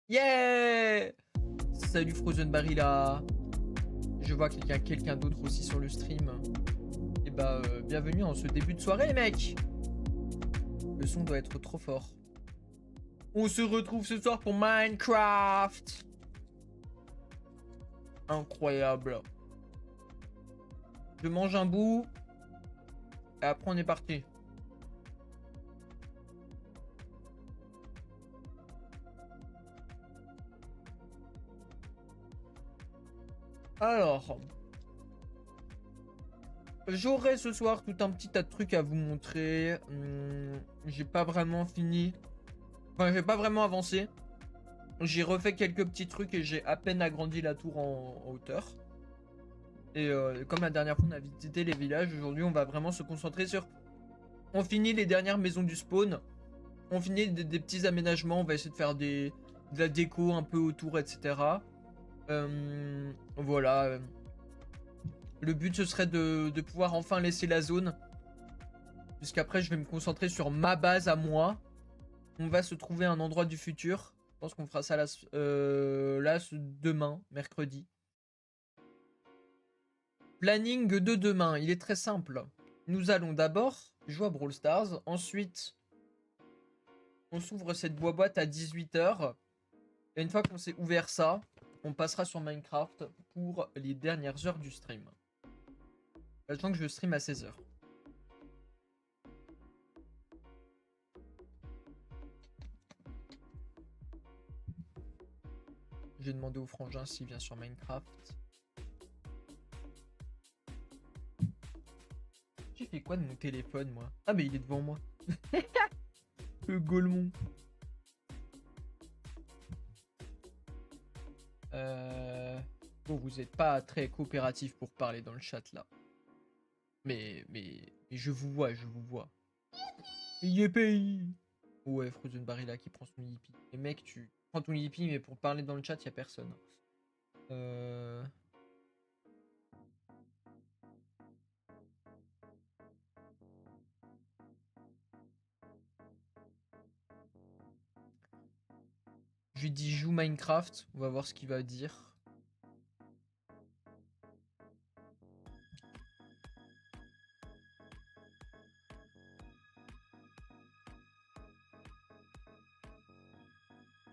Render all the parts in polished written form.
Yeah! Salut Frozen Barilla. Je vois qu'il y a quelqu'un d'autre aussi sur le stream. Et bah, bienvenue en ce début de soirée, mec. Le son doit être trop fort. On se retrouve ce soir pour Minecraft. Incroyable. Je mange un bout. Et après, on est parti. Alors, j'aurai ce soir tout un petit tas de trucs à vous montrer. J'ai pas vraiment fini. Enfin, j'ai pas vraiment avancé. J'ai refait quelques petits trucs et j'ai à peine agrandi la tour en hauteur. Et comme la dernière fois on a visité les villages, aujourd'hui on va vraiment se concentrer sur... On finit les dernières maisons du spawn. On finit des petits aménagements. On va essayer de faire de la déco un peu autour, etc. Voilà. Le but ce serait de pouvoir enfin laisser la zone. Puisqu'après je vais me concentrer sur ma base à moi. On va se trouver un endroit du futur. Je pense qu'on fera ça là, demain, mercredi. Planning de demain, il est très simple. Nous allons d'abord jouer à Brawl Stars. Ensuite, on s'ouvre cette boîte à 18h. Et une fois qu'on s'est ouvert ça, on passera sur Minecraft pour les dernières heures du stream. Sachant que je stream à 16h. J'ai demandé au frangin s'il vient sur Minecraft. J'ai fait quoi de mon téléphone, moi? Ah, mais il est devant moi. Le Golemon. Bon, vous n'êtes pas très coopératif pour parler dans le chat, là. Mais je vous vois, je vous vois. Yippee! Ouais, Frozen Barilla qui prend son yippee. Et mec, tu prends ton yippee, mais pour parler dans le chat, y a personne. Je lui dis joue Minecraft, on va voir ce qu'il va dire.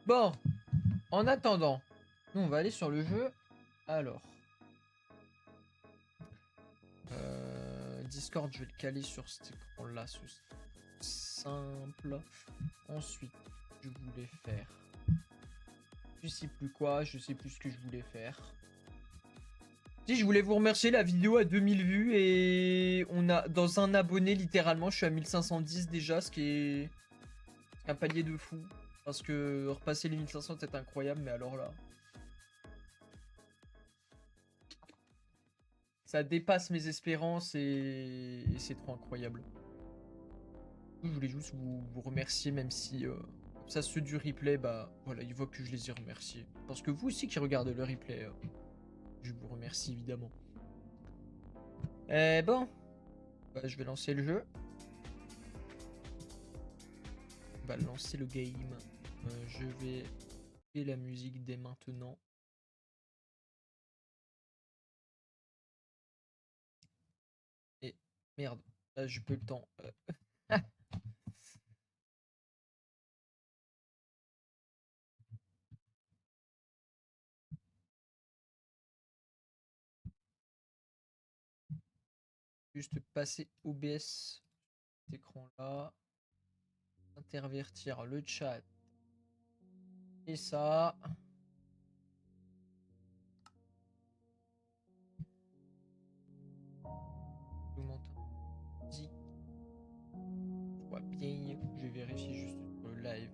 Bon, en attendant, nous on va aller sur le jeu. Alors, Discord, je vais le caler sur cet écran-là, c'est simple. Ensuite, je voulais faire... Je sais plus quoi, je sais plus ce que je voulais faire. Si, je voulais vous remercier, la vidéo a 2000 vues et on a dans un abonné littéralement, je suis à 1510 déjà, ce qui est un palier de fou. Parce que repasser les 1500 c'est incroyable, mais alors là... Ça dépasse mes espérances et c'est trop incroyable. Je voulais juste vous remercier, même si ça ceux du replay, bah voilà, ils voient que je les ai remerciés. Parce que vous aussi qui regardez le replay, je vous remercie évidemment. Bon, bah, je vais lancer le jeu. On va lancer le game. Je vais couper la musique dès maintenant. Et merde, là j'ai peu le temps. Juste passer OBS, cet écran là. Intervertir le chat. Et ça. Tout monte. Dit. Soit bien. Je vais vérifier juste sur le live.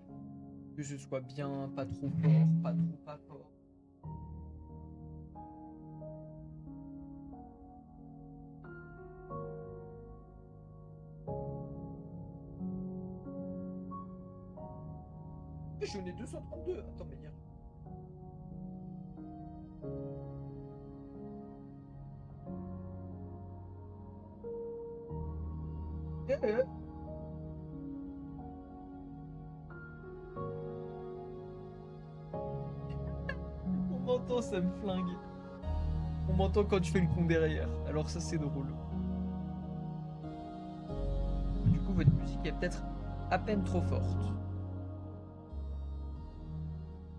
Que ce soit bien, pas trop fort, pas trop pas fort. J'en ai 232. Attends, mais hier. m'entend, ça me flingue. On m'entend quand tu fais le con derrière. Alors ça, c'est drôle. Du coup, votre musique est peut-être à peine trop forte.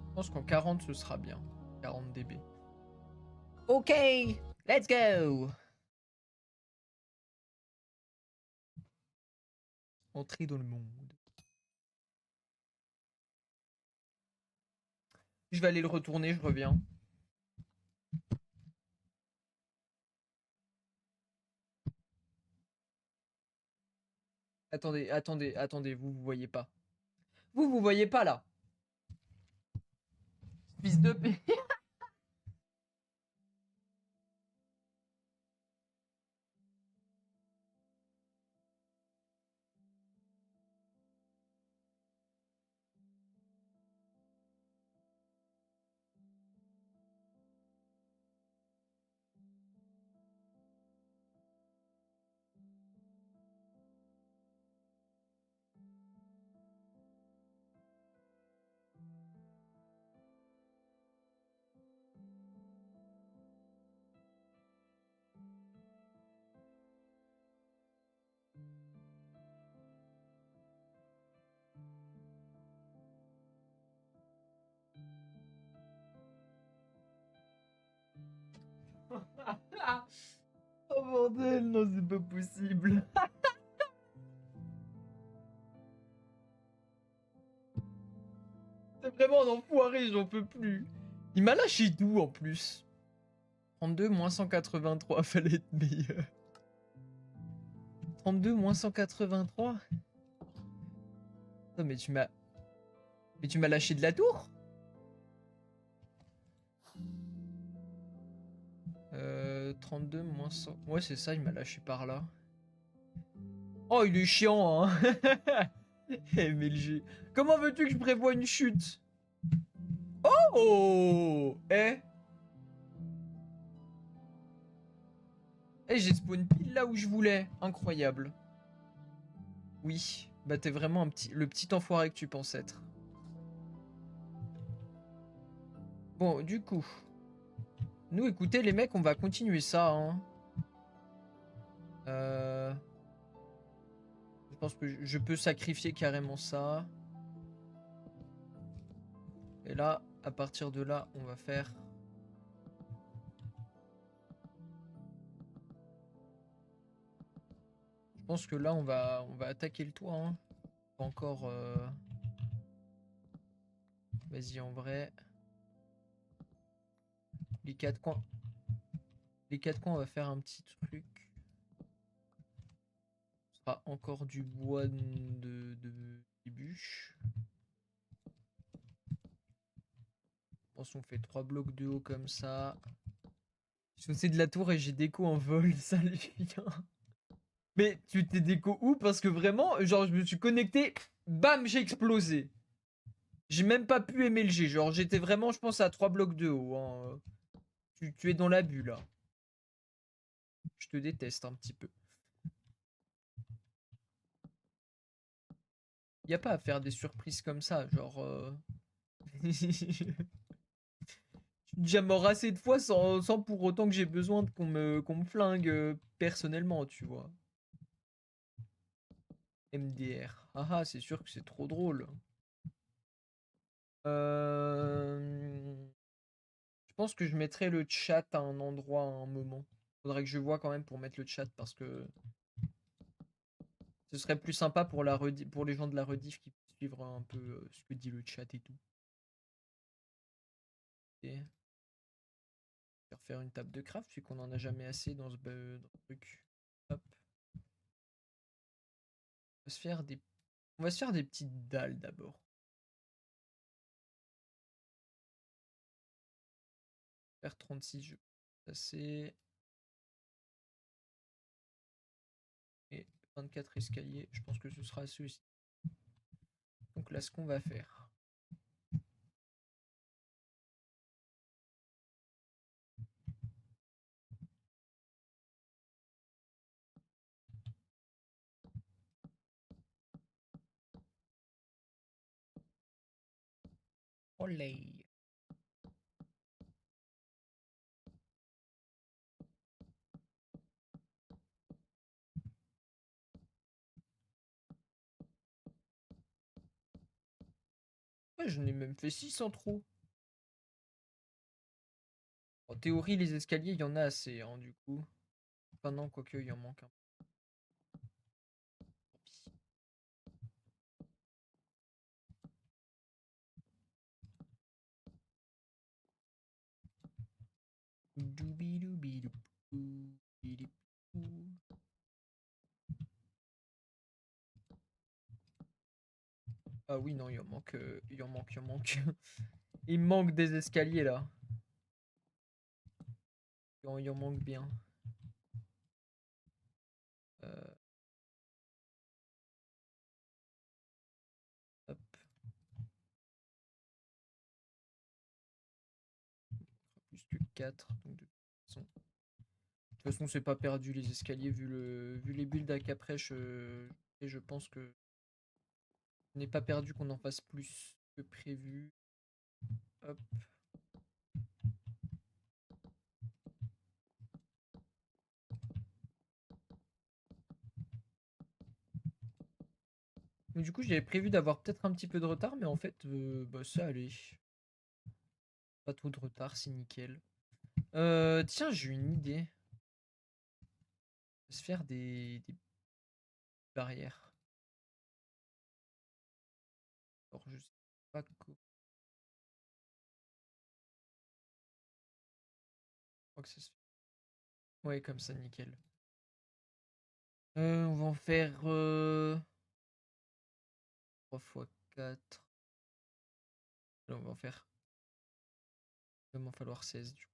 Je pense qu'en 40, ce sera bien. 40 dB. Ok, let's go. Entrer dans le monde. Je vais aller le retourner, je reviens. Attendez, attendez, attendez, vous voyez pas. Vous voyez pas là. Fils de p. Oh bordel, non, c'est pas possible. C'est vraiment un enfoiré, j'en peux plus. Il m'a lâché d'où en plus? 32 moins 183, fallait être meilleur. 32 moins 183? Non mais tu m'as... Mais tu m'as lâché de la tour? 32 moins 100... Ouais c'est ça, il m'a lâché par là. Oh il est chiant hein. MLG. Comment veux-tu que je prévoie une chute? Oh. J'ai spawn pile là où je voulais. Incroyable. Oui. Bah t'es vraiment le petit enfoiré que tu penses être. Bon, du coup. Nous, écoutez, les mecs, on va continuer ça. Hein. Je pense que je peux sacrifier carrément ça. Et là, à partir de là, on va faire... Je pense que là, on va attaquer le toit. Hein. Pas encore... Vas-y, en vrai. Les 4 coins. Les 4 coins, on va faire un petit truc. Ce sera encore du bois des bûches. Je pense qu'on fait 3 blocs de haut comme ça. Je sauté de la tour et j'ai déco en vol. Salut. Mais tu t'es déco où? Parce que vraiment, genre, je me suis connecté, bam, j'ai explosé. J'ai même pas pu MLG. Genre, j'étais vraiment, je pense, à 3 blocs de haut. Hein. Tu es dans l'abus, là. Je te déteste un petit peu. Y a pas à faire des surprises comme ça, genre... Je suis déjà mort assez de fois sans pour autant que j'ai besoin qu'on me flingue personnellement, tu vois. MDR. Ah ah, c'est sûr que c'est trop drôle. Je pense que je mettrai le chat à un endroit à un moment. Faudrait que je vois quand même pour mettre le chat parce que ce serait plus sympa pour pour les gens de la rediff qui puissent suivre un peu ce que dit le chat et tout. Et je vais refaire une table de craft vu qu'on en a jamais assez dans ce truc. Hop. On va se faire des petites dalles d'abord. Faire 36 jeux. Assez. Et 24 escaliers. Je pense que ce sera assez aussi. Donc là, ce qu'on va faire. Olé. Ouais, j'en ai même fait 6 en trop. En théorie, les escaliers, il y en a assez, hein, du coup. Enfin non, quoique, il en manque un. Tant pis. Ah oui, non, il en manque, il en manque, il en manque. Il manque des escaliers là. Il en manque bien. Euh, hop, plus que 4. Donc de toute façon, c'est pas perdu les escaliers vu les builds à Caprèche. Et je pense que on n'est pas perdu qu'on en fasse plus que prévu. Hop. Donc, du coup, j'avais prévu d'avoir peut-être un petit peu de retard, mais en fait, bah, ça allait. Pas trop de retard, c'est nickel. Tiens, j'ai une idée. On va se faire des barrières. Alors, je sais pas quoi. Je crois que ça se fait. Ouais, comme ça, nickel. On va en faire 3 fois 4. Là, on va en faire. Il va m'en falloir 16 du coup.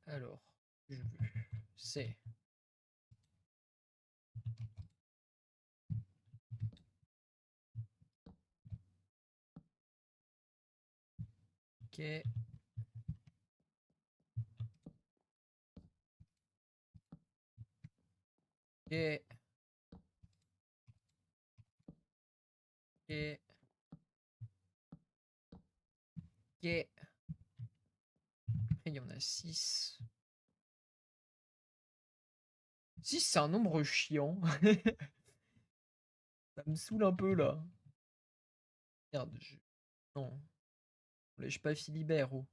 Alors, ce que je veux, c'est. Ok. Ok. Ok. Ok. Après, il y en a 6. 6, c'est un nombre chiant. Ça me saoule un peu là. Merde, non. Je pas Philibert. Oh.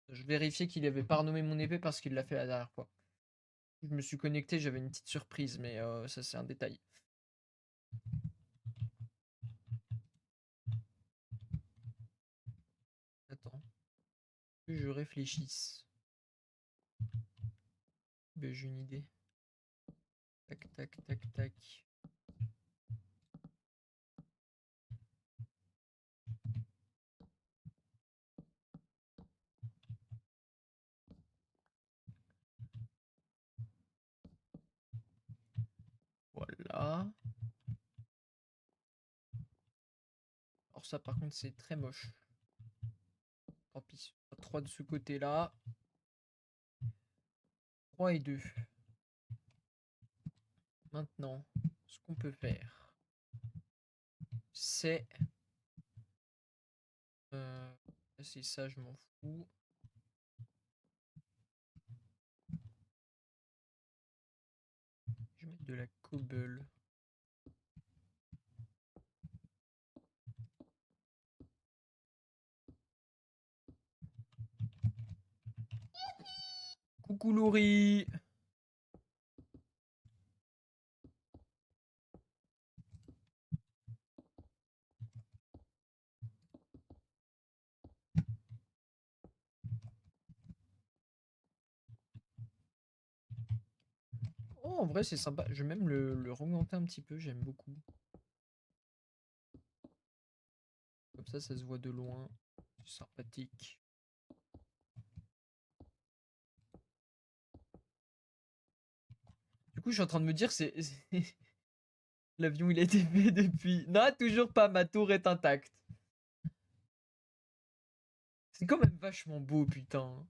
Je vérifiais qu'il avait pas renommé mon épée parce qu'il l'a fait la dernière fois. Je me suis connecté, j'avais une petite surprise, mais ça c'est un détail. Attends, que je réfléchisse. Ben, j'ai une idée. Tac, tac, tac, tac. Voilà. Alors ça par contre c'est très moche. Tant pis. 3 de ce côté-là. 3 et 2. Maintenant, ce qu'on peut faire, c'est... c'est ça, je m'en fous. Je vais mettre de la cobble. Coucou Laurie. Oh, en vrai c'est sympa. Je vais même le augmenter un petit peu, j'aime beaucoup. Comme ça se voit de loin. C'est sympathique. Du coup, je suis en train de me dire, l'avion il a été fait depuis. Non, toujours pas, ma tour est intacte. C'est quand même vachement beau, putain.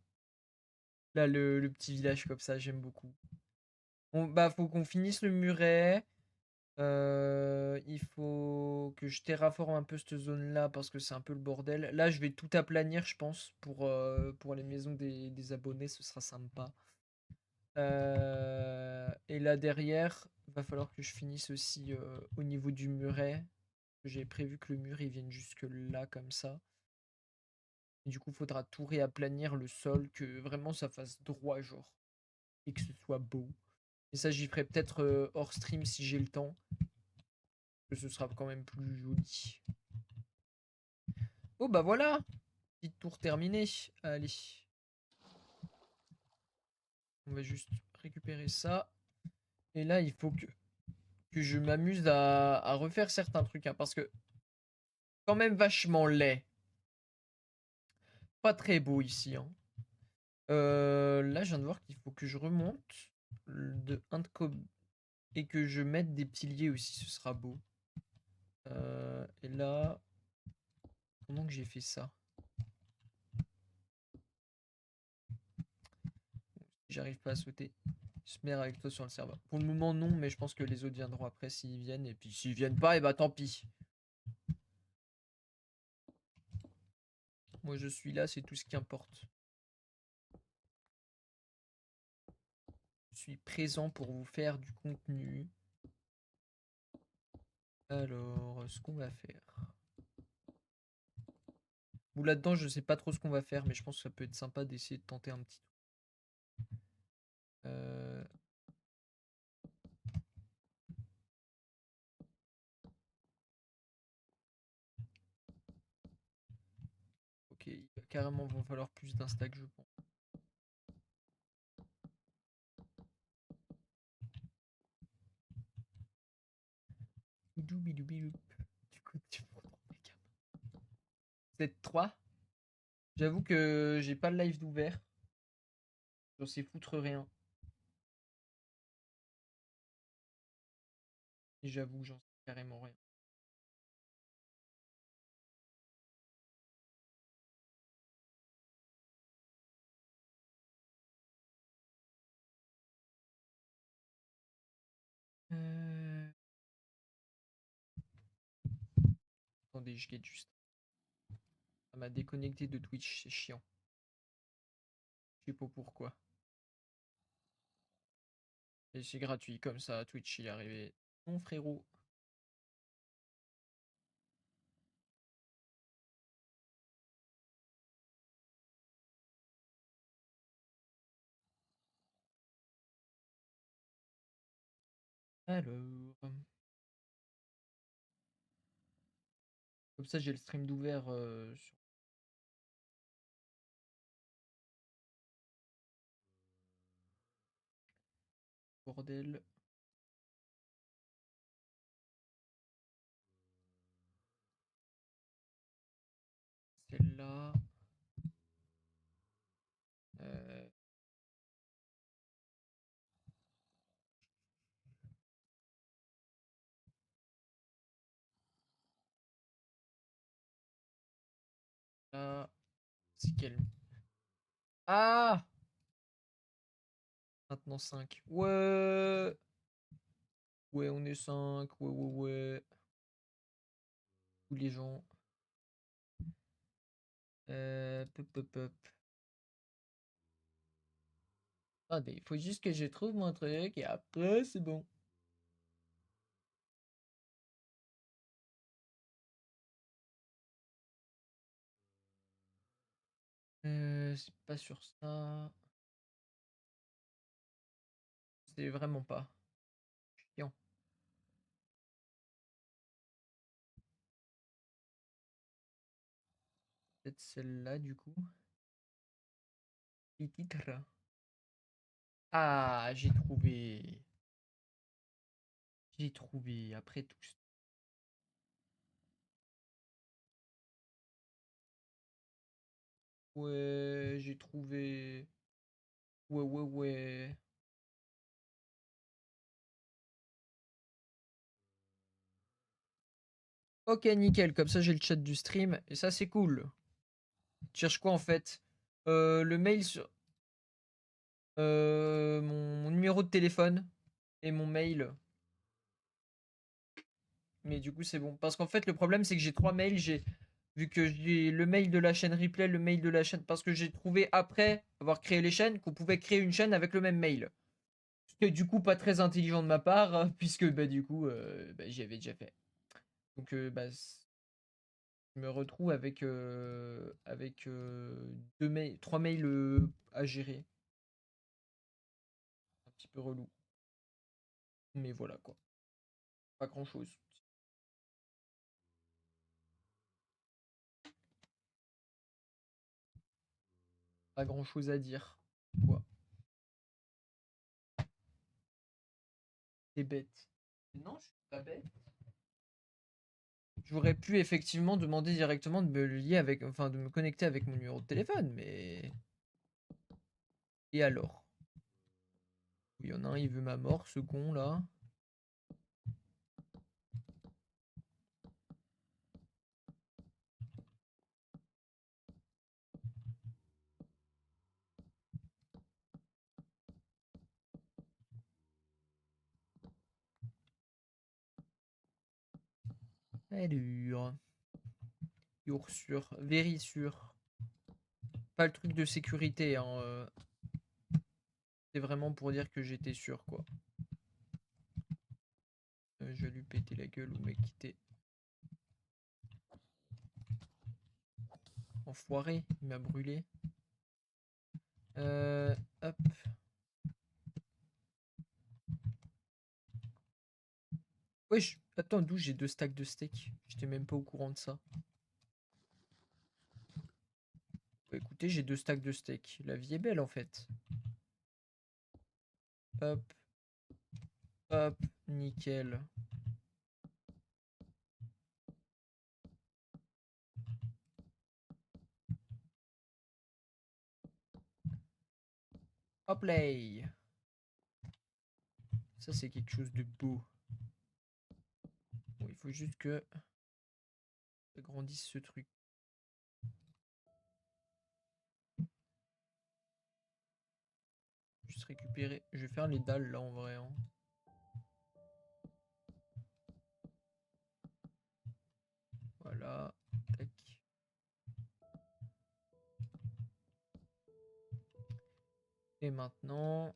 Là, le petit village comme ça, j'aime beaucoup. Bah, faut qu'on finisse le muret. Il faut que je terraforme un peu cette zone-là parce que c'est un peu le bordel. Là, je vais tout aplanir, je pense, pour les maisons des abonnés, ce sera sympa. Et là derrière, Va falloir que je finisse aussi au niveau du muret. J'ai prévu que le mur il vienne jusque là comme ça. Et du coup, faudra tout réaplanir le sol, que vraiment ça fasse droit, genre. Et que ce soit beau. Et ça, j'y ferai peut-être hors stream si j'ai le temps. Que ce sera quand même plus joli. Oh bah voilà! Petite tour terminée. Allez. On va juste récupérer ça. Et là, il faut que je m'amuse à refaire certains trucs. Hein, parce que, quand même vachement laid. Pas très beau ici. Hein. Là, je viens de voir qu'il faut que je remonte de 1 de cob et que je mette des piliers aussi, ce sera beau. Et là, comment que j'ai fait ça? J'arrive pas à sauter. Je me mets avec toi sur le serveur. Pour le moment, non, mais je pense que les autres viendront après s'ils viennent. Et puis s'ils viennent pas, et bah tant pis. Moi, je suis là, c'est tout ce qui importe. Je suis présent pour vous faire du contenu. Alors, ce qu'on va faire. Ou là-dedans, je sais pas trop ce qu'on va faire, mais je pense que ça peut être sympa d'essayer de tenter un petit truc. Ok, il va carrément va falloir plus d'un stack, je pense. Du coup, tu me retrouves les gamins. 7-3. J'avoue que j'ai pas le live d'ouvert. J'en sais foutre rien. Et j'avoue, j'en sais carrément rien. Euh, Attendez, je guette juste. Ça m'a déconnecté de Twitch, c'est chiant. Je sais pas pourquoi. Et c'est gratuit, comme ça, Twitch il est arrivé. Mon frérot. Alors. Comme ça, j'ai le stream d'ouvert sur bordel. Celle-là. Euh, Là. C'est quelle? Ah! Maintenant 5. Ouais! Ouais, on est 5. Ouais, ouais, ouais. Tous les gens. Pop, pop, pop. Attendez, il faut juste que je trouve mon truc et après c'est bon. C'est pas sur ça. C'est vraiment pas. Chiant. Peut-être celle-là du coup. Les titres. Ah, j'ai trouvé. J'ai trouvé après tout. Ouais, j'ai trouvé. Ouais, ouais, ouais. Ok, nickel. Comme ça, j'ai le chat du stream. Et ça, c'est cool. Tu cherches quoi en fait? Le mail sur. Mon numéro de téléphone et mon mail. Mais du coup, c'est bon. Parce qu'en fait, le problème, c'est que j'ai 3 mails. Vu que j'ai le mail de la chaîne replay, le mail de la chaîne. Parce que j'ai trouvé après avoir créé les chaînes qu'on pouvait créer une chaîne avec le même mail. Ce qui est du coup pas très intelligent de ma part, puisque bah, du coup, j'y avais déjà fait. Donc, je me retrouve avec 3 mails à gérer. Un petit peu relou. Mais voilà quoi. Pas grand chose. Pas grand chose à dire. Quoi. T'es bête. Non, je suis pas bête. J'aurais pu effectivement demander directement de me lier avec, enfin de me connecter avec mon numéro de téléphone, mais. Et alors? Il y en a un, il veut ma mort, ce con là. Allure. You're sûr. Very sûr. Pas le truc de sécurité, hein. C'est vraiment pour dire que j'étais sûr, quoi. Je vais lui péter la gueule ou me quitter. Enfoiré, il m'a brûlé. Hop. Wesh, attends, d'où j'ai 2 stacks de steak? J'étais même pas au courant de ça. Bah, écoutez, j'ai 2 stacks de steak. La vie est belle en fait. Hop, hop, nickel. Hop là. Ça c'est quelque chose de beau. Bon, il faut juste que j'agrandisse ce truc. Juste récupérer. Je vais faire les dalles là en vrai, hein. Voilà. Tac. Et maintenant,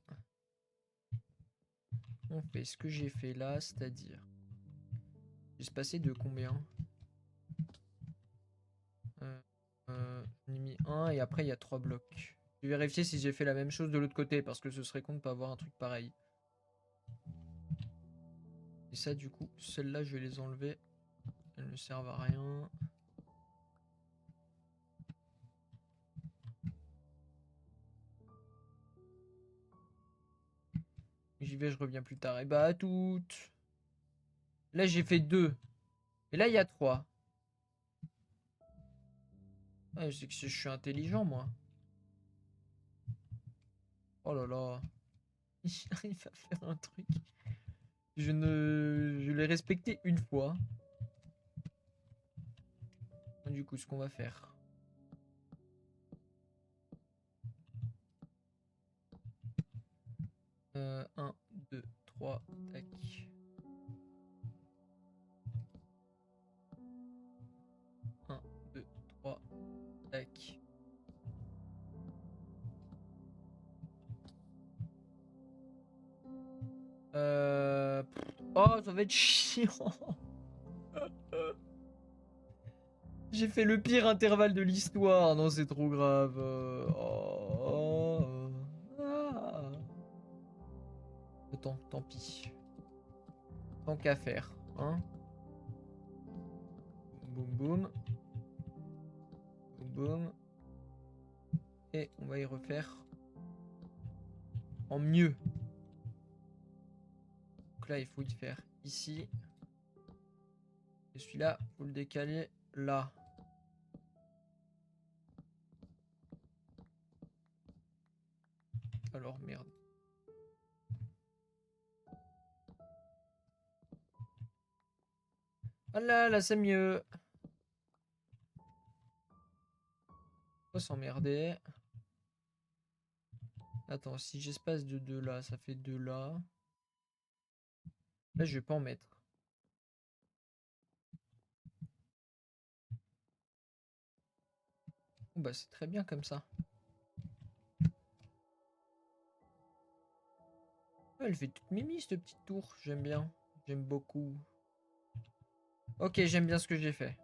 on fait ce que j'ai fait là, c'est-à-dire. J'ai se passé de combien? J'en ai mis un et après il y a 3 blocs. Je vais vérifier si j'ai fait la même chose de l'autre côté parce que ce serait con de pas avoir un truc pareil. Et ça du coup, celles-là je vais les enlever. Elles ne servent à rien. J'y vais, je reviens plus tard. Et bah à toutes. Là j'ai fait 2. Et là il y a 3. Ouais, je sais que je suis intelligent moi. Oh là là. Il arrive à faire un truc. Je l'ai respecté une fois. Du coup, ce qu'on va faire. 1, 2, 3, tac. 1, 2, 3, tac. Oh, ça va être chiant. J'ai fait le pire intervalle de l'histoire. Non, c'est trop grave. Ah. Autant, tant pis. Tant qu'à faire, hein. Boum, boum. Boum, boum. Et on va y refaire en mieux. Donc là, il faut y faire ici. Et celui-là, faut le décaler là. Alors, merde. Ah là, c'est mieux. Faut s'emmerder. Attends, si j'espace de 2 là, ça fait 2 là. Là, je vais pas en mettre. Oh, bah, c'est très bien comme ça. Ouais, elle fait toute mimi cette petite tour. J'aime bien. J'aime beaucoup. Ok, j'aime bien ce que j'ai fait.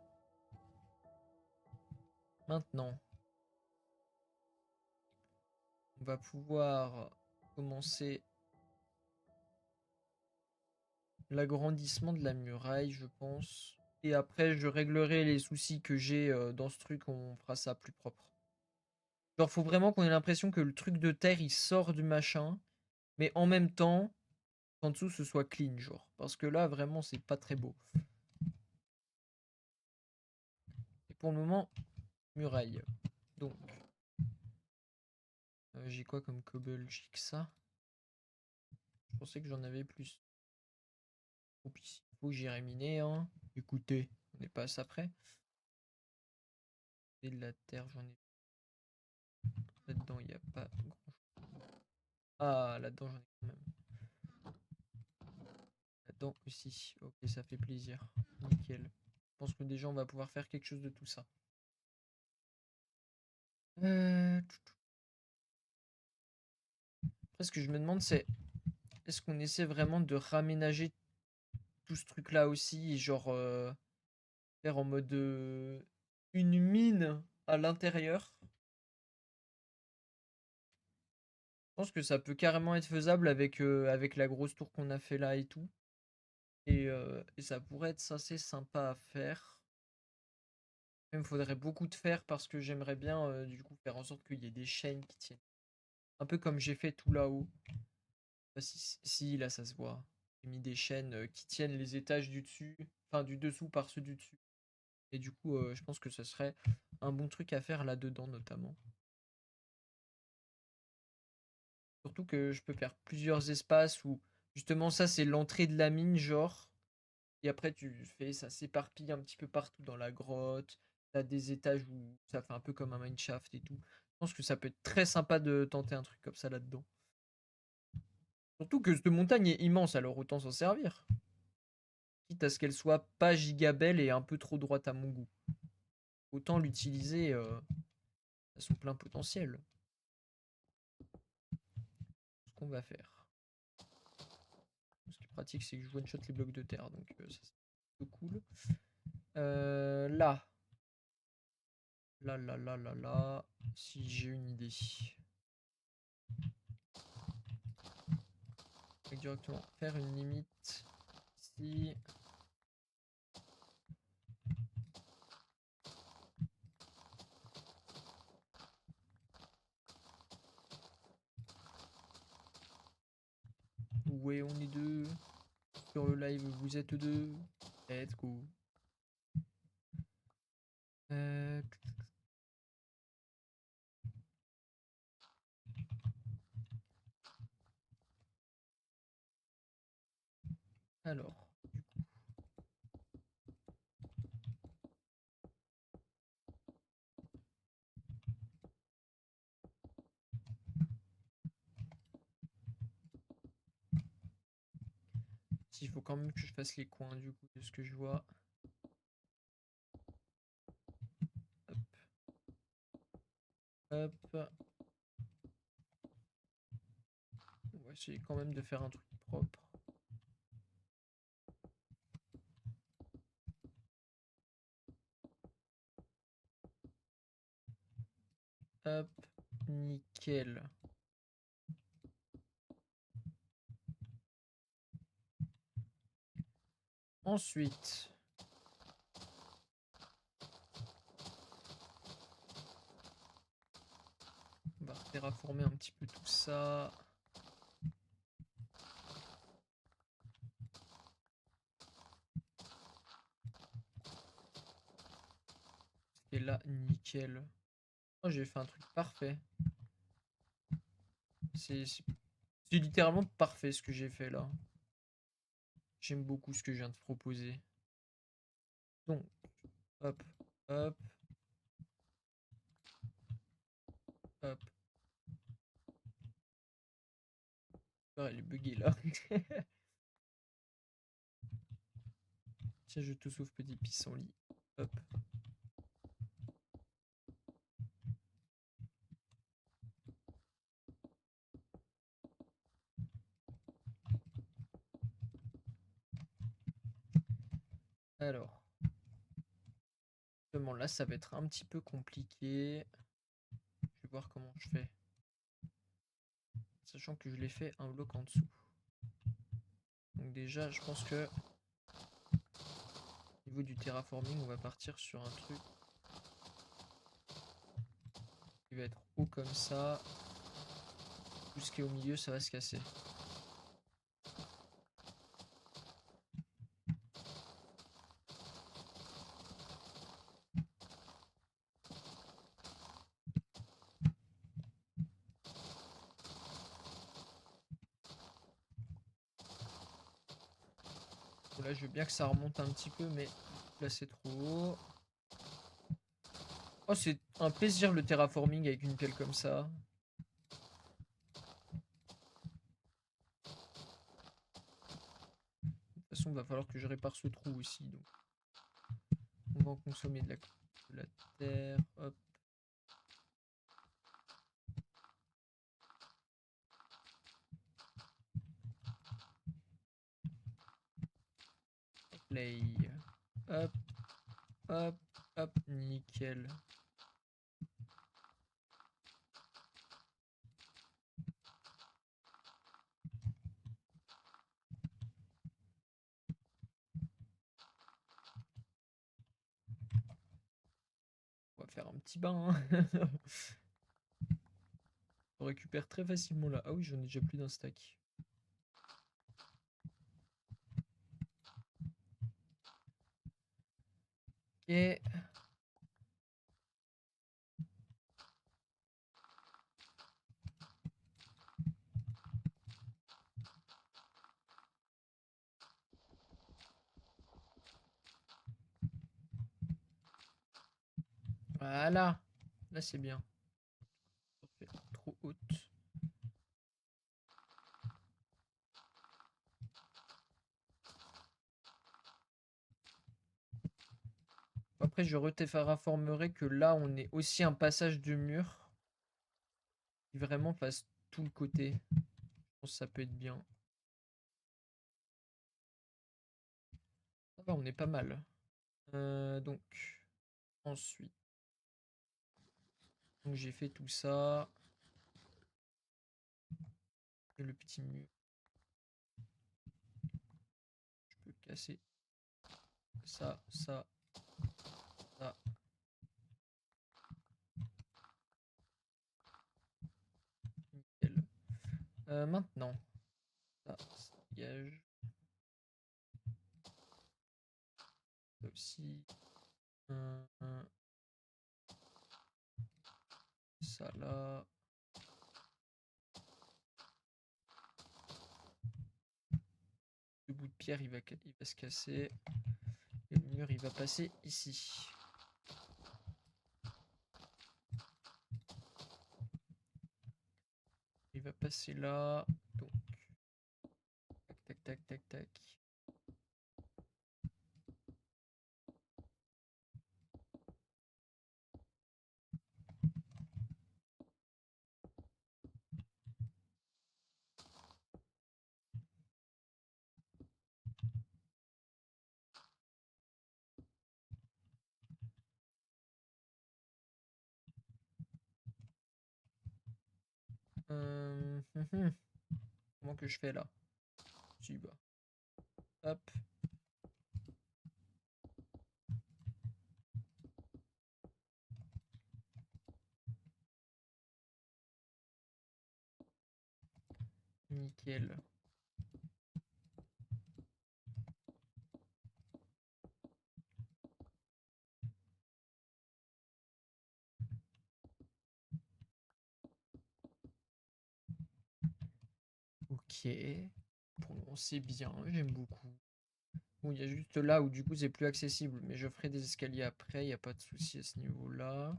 Maintenant, on va pouvoir commencer l'agrandissement de la muraille, je pense. Et après, je réglerai les soucis que j'ai dans ce truc. On fera ça plus propre. Genre, faut vraiment qu'on ait l'impression que le truc de terre, il sort du machin. Mais en même temps, qu'en dessous, ce soit clean, genre. Parce que là, vraiment, c'est pas très beau. Et pour le moment, muraille. Donc, j'ai quoi comme cobble? J'ai que ça. Je pensais que j'en avais plus. Oups, il faut que j'irai miner, hein. Écoutez, on n'est pas à ça près. Et de la terre, j'en ai. Là-dedans, il n'y a pas grand chose. Ah, là-dedans, j'en ai quand même. Là-dedans aussi. Ok, ça fait plaisir. Nickel. Je pense que déjà, on va pouvoir faire quelque chose de tout ça. Après, ce que je me demande, c'est est-ce qu'on essaie vraiment de raménager tout ce truc-là aussi, et genre faire en mode une mine à l'intérieur? Je pense que ça peut carrément être faisable avec la grosse tour qu'on a fait là et tout. Et ça pourrait être assez sympa à faire. Il me faudrait beaucoup de fer parce que j'aimerais bien du coup faire en sorte qu'il y ait des chaînes qui tiennent. Un peu comme j'ai fait tout là-haut. Je sais pas si là ça se voit. J'ai mis des chaînes qui tiennent les étages du dessus, enfin du dessous par ceux du dessus. Et du coup, je pense que ce serait un bon truc à faire là-dedans notamment. Surtout que je peux faire plusieurs espaces où justement ça c'est l'entrée de la mine genre. Et après tu fais ça s'éparpille un petit peu partout dans la grotte. T'as des étages où ça fait un peu comme un mineshaft et tout. Je pense que ça peut être très sympa de tenter un truc comme ça là-dedans. Surtout que cette montagne est immense, alors autant s'en servir. Quitte à ce qu'elle soit pas gigabelle et un peu trop droite à mon goût. Autant l'utiliser à son plein potentiel. Ce qu'on va faire. Ce qui est pratique, c'est que je one-shot les blocs de terre, donc ça c'est plutôt cool. Là. Là. Si j'ai une idée. Je vais directement faire une limite ici. Ouais, on est deux. Sur le live, vous êtes deux. Let's go. Euh, alors, s'il faut quand même que je fasse les coins du coup de ce que je vois. Hop, hop. On va essayer quand même de faire un truc propre. Hop, nickel. Ensuite, on va terraformer un petit peu tout ça. Et là, nickel. Oh, j'ai fait un truc parfait. C'est littéralement parfait ce que j'ai fait là. J'aime beaucoup ce que je viens de proposer. Donc, hop, hop, hop. Ah, elle est buggée là. Tiens, je te sauve petit pissenlit. Hop. Alors, justement, là, ça va être un petit peu compliqué. Je vais voir comment je fais. Sachant que je l'ai fait un bloc en dessous. Donc déjà, je pense que au niveau du terraforming, on va partir sur un truc qui va être haut comme ça. Tout ce qui est au milieu, ça va se casser. Bon, là, je veux bien que ça remonte un petit peu, mais là, c'est trop haut. Oh, c'est un plaisir le terraforming avec une pelle comme ça. De toute façon, il va falloir que je répare ce trou aussi. Donc, on va en consommer de la terre. Hop. Play. Hop. Hop. Hop. Nickel. On va faire un petit bain. Hein. On récupère très facilement là. Ah oui, j'en ai déjà plus d'un stack. Ok. Voilà. Là, c'est bien. Parfait. Trop haute. Après, je reformerai que là, on est aussi un passage de mur qui vraiment fasse tout le côté. Je pense que ça peut être bien. Ça va, on est pas mal. Donc, ensuite, donc j'ai fait tout ça. Et le petit mur. Je peux casser ça, ça, ça. Nickel. Maintenant, ça dégage. Ça aussi. Ça là. Le bout de pierre, il va se casser. Et le mur, il va passer ici. Il va passer là. Donc, tac, tac, tac, tac, tac. Comment que je fais là? Si, bah. Hop. Nickel. Ok. Pour le moment, c'est bien. J'aime beaucoup. Bon, il y a juste là où du coup c'est plus accessible, mais je ferai des escaliers après, il n'y a pas de souci à ce niveau-là.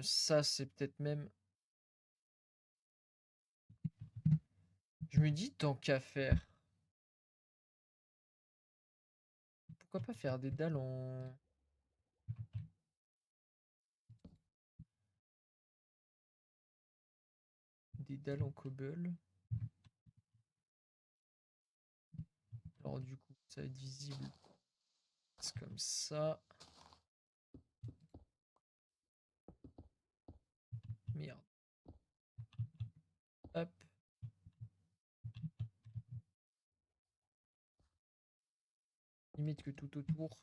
Ça, c'est peut-être même. Je me dis, tant qu'à faire, pourquoi pas faire des dalles en. Des dalles en cobble. Alors, du coup, ça va être visible. C'est comme ça. Merde. Hop. Limite que tout autour.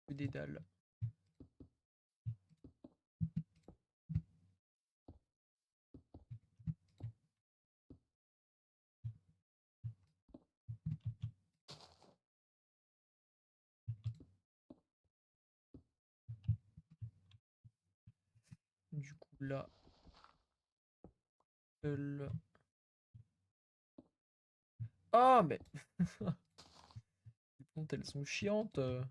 Que des dalles. Du coup là. Oh mais. Les pontes elles sont chiantes. Ok,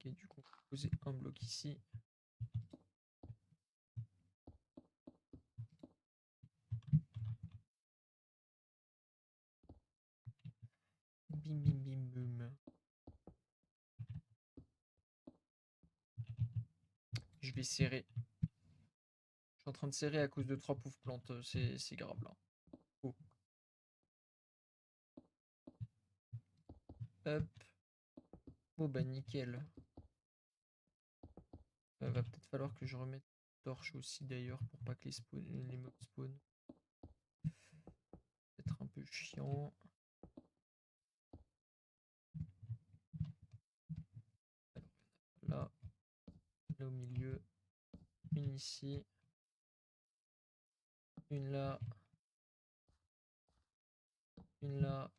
du coup on va poser un bloc ici. Bim bim bim boum. Je vais serrer. Je suis en train de serrer à cause de 3 pauvres plantes. C'est grave là. Oh. Hop. Oh bah nickel. Va peut-être falloir que je remette torche aussi d'ailleurs pour pas que les mobs spawn. Peut-être un peu chiant. Alors, là au milieu. Une ici. Une là. Une là.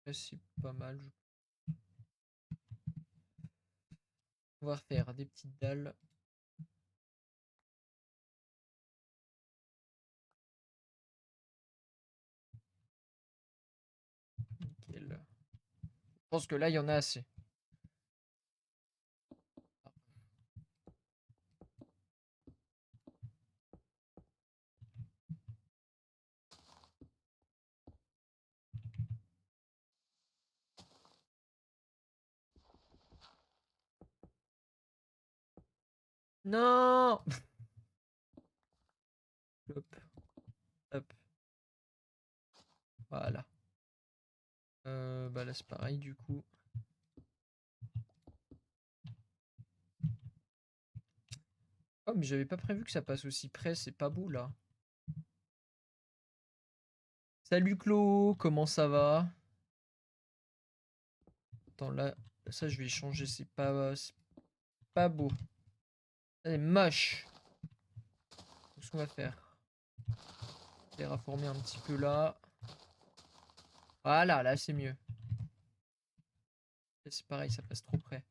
Là c'est pas mal. On va refaire des petites dalles. Nickel. Je pense que là il y en a assez. Non. Hop. Hop. Voilà. Bah là c'est pareil du coup. Oh mais j'avais pas prévu que ça passe aussi près, c'est pas beau là. Salut Chlo, comment ça va? Attends là, ça je vais changer, c'est pas beau. C'est moche. Qu'est-ce qu'on va faire? Terraformer un petit peu là. Voilà, là c'est mieux. C'est pareil, ça passe trop près.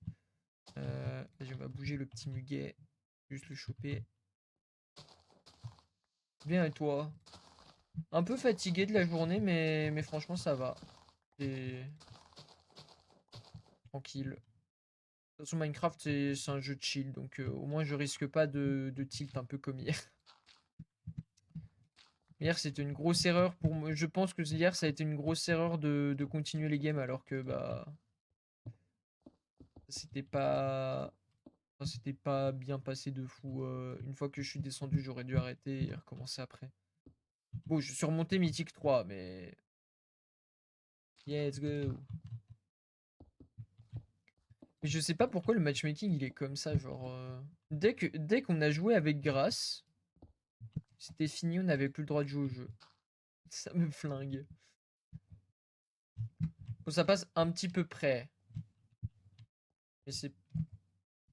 Vas-y, on va bouger le petit muguet. Juste le choper. Bien et toi? Un peu fatigué de la journée, mais franchement ça va. C'est tranquille. De toute façon, Minecraft c'est un jeu de chill, donc au moins je risque pas de tilt un peu comme hier. Hier c'était une grosse erreur pour moi. Je pense que hier ça a été une grosse erreur de continuer les games alors que bah c'était pas c'était pas bien passé de fou. Une fois que je suis descendu, j'aurais dû arrêter et recommencer après. Bon, je suis remonté Mythique 3, mais. Yeah, let's go. Mais je sais pas pourquoi le matchmaking il est comme ça. Genre, dès qu'on a joué avec Grâce, c'était fini, on n'avait plus le droit de jouer au jeu. Ça me flingue. Bon, ça passe un petit peu près. Mais c'est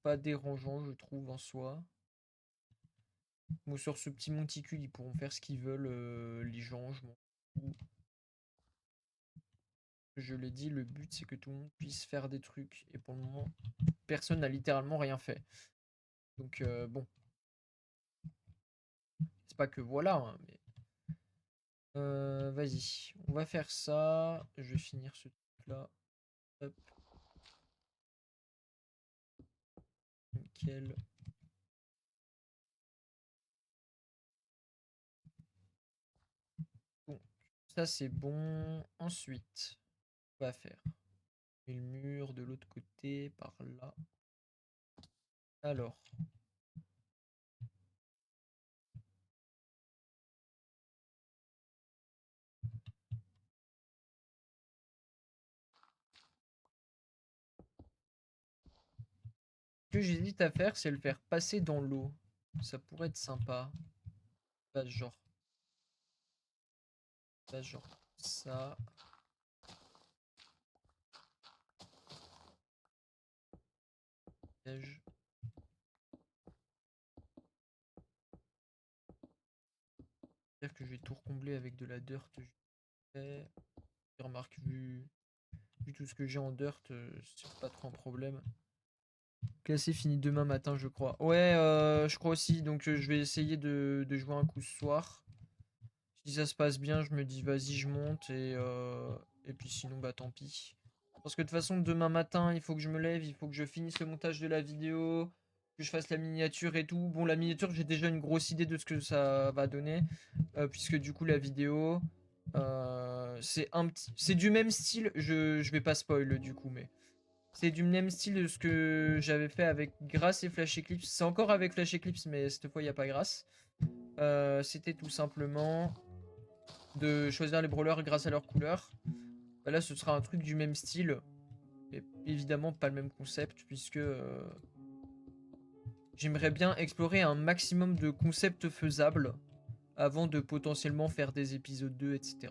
pas dérangeant, je trouve, en soi. Bon, sur ce petit monticule, ils pourront faire ce qu'ils veulent, les gens, je m'en fous. Je l'ai dit, le but c'est que tout le monde puisse faire des trucs. Et pour le moment, personne n'a littéralement rien fait. Donc bon, c'est pas que voilà, hein, mais vas-y, on va faire ça. Je vais finir ce truc là. Hop, nickel. Bon, ça c'est bon. Ensuite, on va faire le mur de l'autre côté par là. Alors, Ce que j'hésite à faire, c'est le faire passer dans l'eau. Ça pourrait être sympa. Pas genre. Pas genre ça. J'espère que je vais tout recombler avec de la dirt. Remarque, vu tout ce que j'ai en dirt, c'est pas trop un problème. Classé fini demain matin, je crois. Ouais, je crois aussi. Donc, je vais essayer de jouer un coup ce soir. Si ça se passe bien, je me dis vas-y, je monte. Et puis sinon, bah tant pis. Parce que de toute façon, demain matin, il faut que je me lève. Il faut que je finisse le montage de la vidéo. Que je fasse la miniature et tout. Bon, la miniature, j'ai déjà une grosse idée de ce que ça va donner. Puisque du coup, la vidéo, c'est du même style. Je vais pas spoil du coup, mais c'est du même style de ce que j'avais fait avec Grass et Flash Eclipse. C'est encore avec Flash Eclipse, mais cette fois, il n'y a pas Grass. C'était tout simplement de choisir les brawlers grâce à leur couleur. Bah là, ce sera un truc du même style. Mais évidemment, pas le même concept, puisque j'aimerais bien explorer un maximum de concepts faisables avant de potentiellement faire des épisodes 2, etc.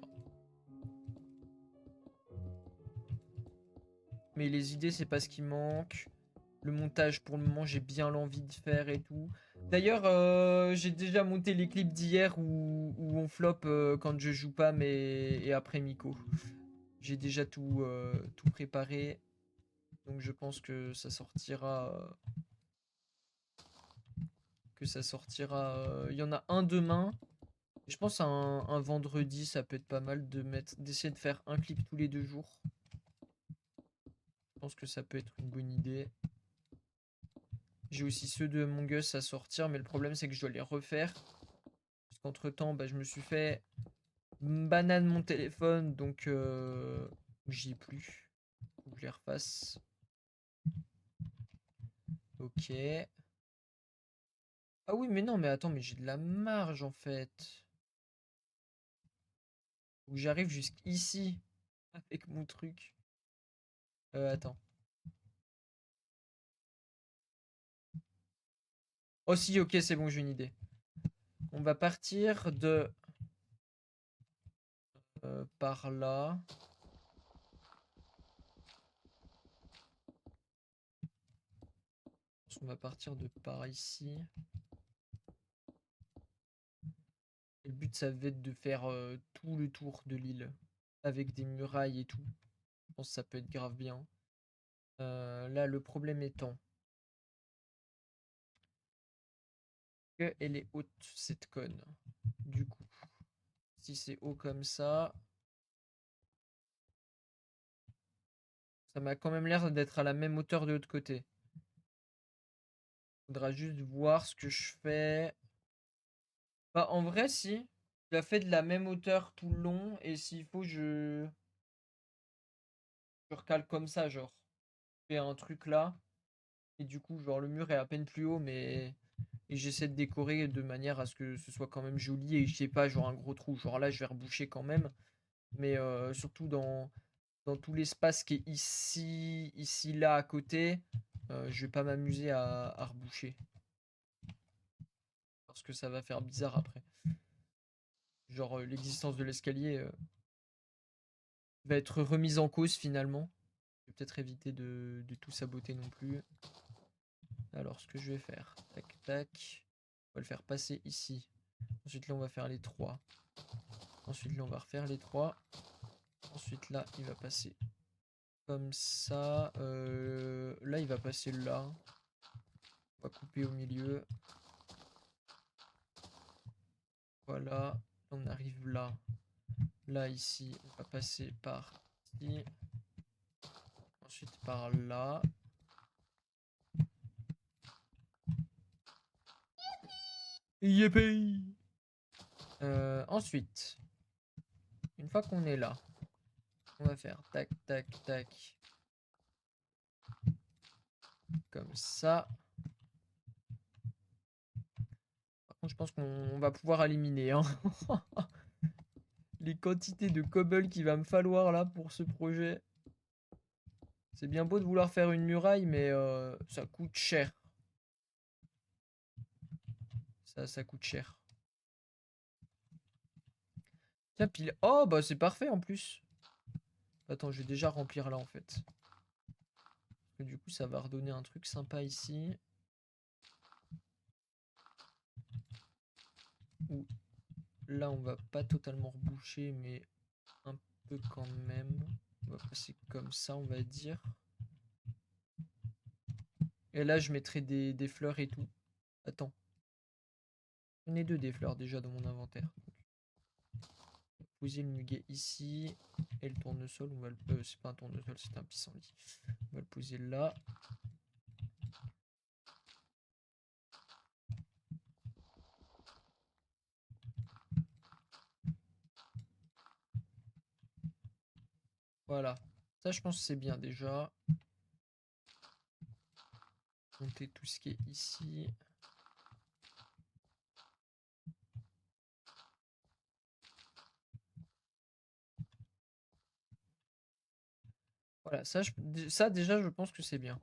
Mais les idées, c'est pas ce qui manque. Le montage, pour le moment, j'ai bien l'envie de faire et tout. D'ailleurs, j'ai déjà monté les clips d'hier où on flop quand je joue pas, mais et après Miko. J'ai déjà tout préparé. Donc je pense que ça sortira. Il y en a un demain. Je pense un vendredi, ça peut être pas mal d'essayer de faire un clip tous les 2 jours. Je pense que ça peut être une bonne idée. J'ai aussi ceux de Among Us à sortir, mais le problème c'est que je dois les refaire. Parce qu'entre temps, bah, je me suis fait banane mon téléphone, donc j'y ai plus. Faut que je les refasse. Ok. Ah oui, mais non, mais attends, mais j'ai de la marge en fait. Faut que j'arrive jusqu'ici avec mon truc. Attends. Oh si, ok, c'est bon, j'ai une idée. On va partir de par là. On va partir de par ici. Et le but, ça va être de faire tout le tour de l'île. Avec des murailles et tout. Je pense que ça peut être grave bien. Là, le problème étant que elle est haute, cette conne. Du coup, si c'est haut comme ça, ça m'a quand même l'air d'être à la même hauteur de l'autre côté. Faudra juste voir ce que je fais. Bah, en vrai, si. Je la fais de la même hauteur tout le long. Et s'il faut, je recale comme ça, genre. Je fais un truc là. Et du coup, genre, le mur est à peine plus haut, mais. Et j'essaie de décorer de manière à ce que ce soit quand même joli. Et je sais pas, genre un gros trou. Genre là, je vais reboucher quand même. Mais surtout dans tout l'espace qui est ici, là, à côté, je vais pas m'amuser à reboucher. Parce que ça va faire bizarre après. Genre, l'existence de l'escalier va être remise en cause finalement. Je vais peut-être éviter de tout saboter non plus. Alors, ce que je vais faire, tac, tac, on va le faire passer ici. Ensuite, là, on va faire les 3. Ensuite, là, on va refaire les 3. Ensuite, là, il va passer comme ça. Là, il va passer là. On va couper au milieu. Voilà. On arrive là. Là, ici, on va passer par ici. Ensuite, par là. Yippee! Ensuite, une fois qu'on est là, on va faire tac, tac, tac. Comme ça. Par contre, je pense qu'on va pouvoir éliminer hein. Les quantités de cobble qu'il va me falloir là pour ce projet. C'est bien beau de vouloir faire une muraille, mais ça coûte cher. Ça coûte cher. Tiens, pile. Oh, bah c'est parfait en plus. Attends, je vais déjà remplir là en fait. Parce que du coup, ça va redonner un truc sympa ici. Ouh. Là, on va pas totalement reboucher, mais un peu quand même. On va passer comme ça, on va dire. Et là, je mettrai des fleurs et tout. Attends. J'en ai deux des fleurs déjà dans mon inventaire. Poser le muguet ici. Et le tournesol, on va le... c'est pas un tournesol, c'est un pissenlit. On va le poser là. Voilà. Ça, je pense que c'est bien déjà. Monter tout ce qui est ici. Voilà, ça déjà, je pense que c'est bien.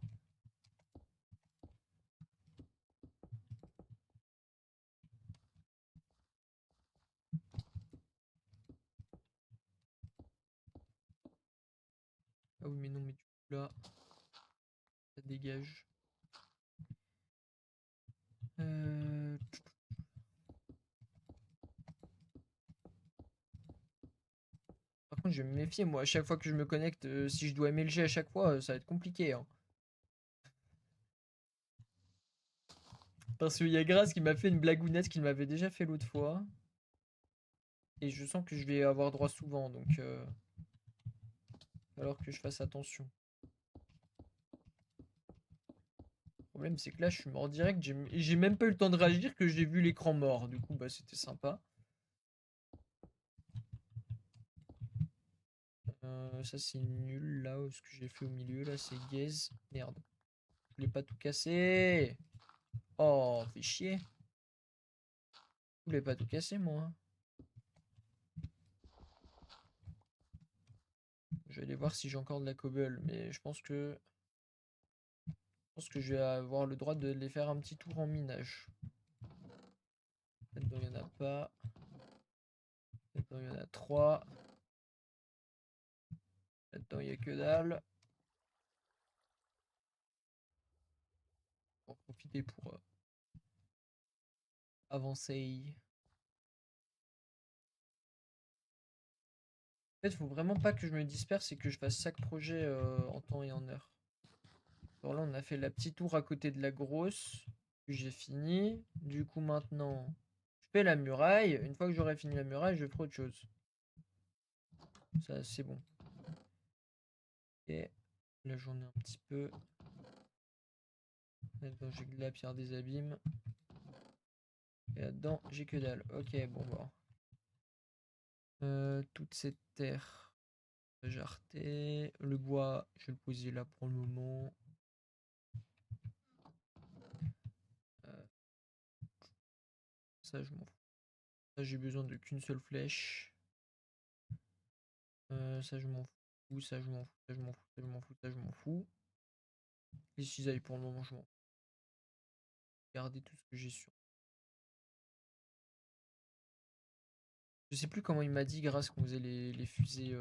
Ah oui, mais non, mais du coup là, ça dégage. Euh... Par contre, je vais me méfier, moi, à chaque fois que je me connecte, si je dois MLG à chaque fois, ça va être compliqué, hein. Parce qu'il y a Grace qui m'a fait une blagounette qu'il m'avait déjà fait l'autre fois. Et je sens que je vais avoir droit souvent, donc alors que je fasse attention. Le problème, c'est que là, je suis mort direct. J'ai même pas eu le temps de réagir que j'ai vu l'écran mort. Du coup, bah, c'était sympa. Ça, c'est nul. Là, ce que j'ai fait au milieu, là, c'est gaze. Merde. Je voulais pas tout casser. Oh, fait chier. Je voulais pas tout casser, moi. Je vais aller voir si j'ai encore de la cobble, mais je pense que je vais avoir le droit de les faire un petit tour en minage. Là-dedans, il n'y en a pas. Là-dedans, il y en a 3. Là-dedans, il n'y a que dalle. On va profiter pour avancer. En fait, il faut vraiment pas que je me disperse et que je fasse chaque projet en temps et en heure. Alors là, on a fait la petite tour à côté de la grosse. J'ai fini. Du coup, maintenant, je fais la muraille. Une fois que j'aurai fini la muraille, je ferai autre chose. Ça, c'est bon. Et là, j'en ai un petit peu. Là-dedans, j'ai de la pierre des abîmes. Et là-dedans, j'ai que dalle. Ok, bon, bon. Toute cette terre jarretée. Le bois, je vais le poser là pour le moment. Euh, ça, je m'en fous. Ça, j'ai besoin de qu'une seule flèche. Ça, je m'en fous. Ça, je m'en fous. Ça, je m'en fous. Ça, je m'en fous. Ça, je m'en fous. Les cisailles, pour le moment, je m'en fous. Garder tout ce que j'ai sur. Je sais plus comment il m'a dit, grâce qu'on faisait les fusées.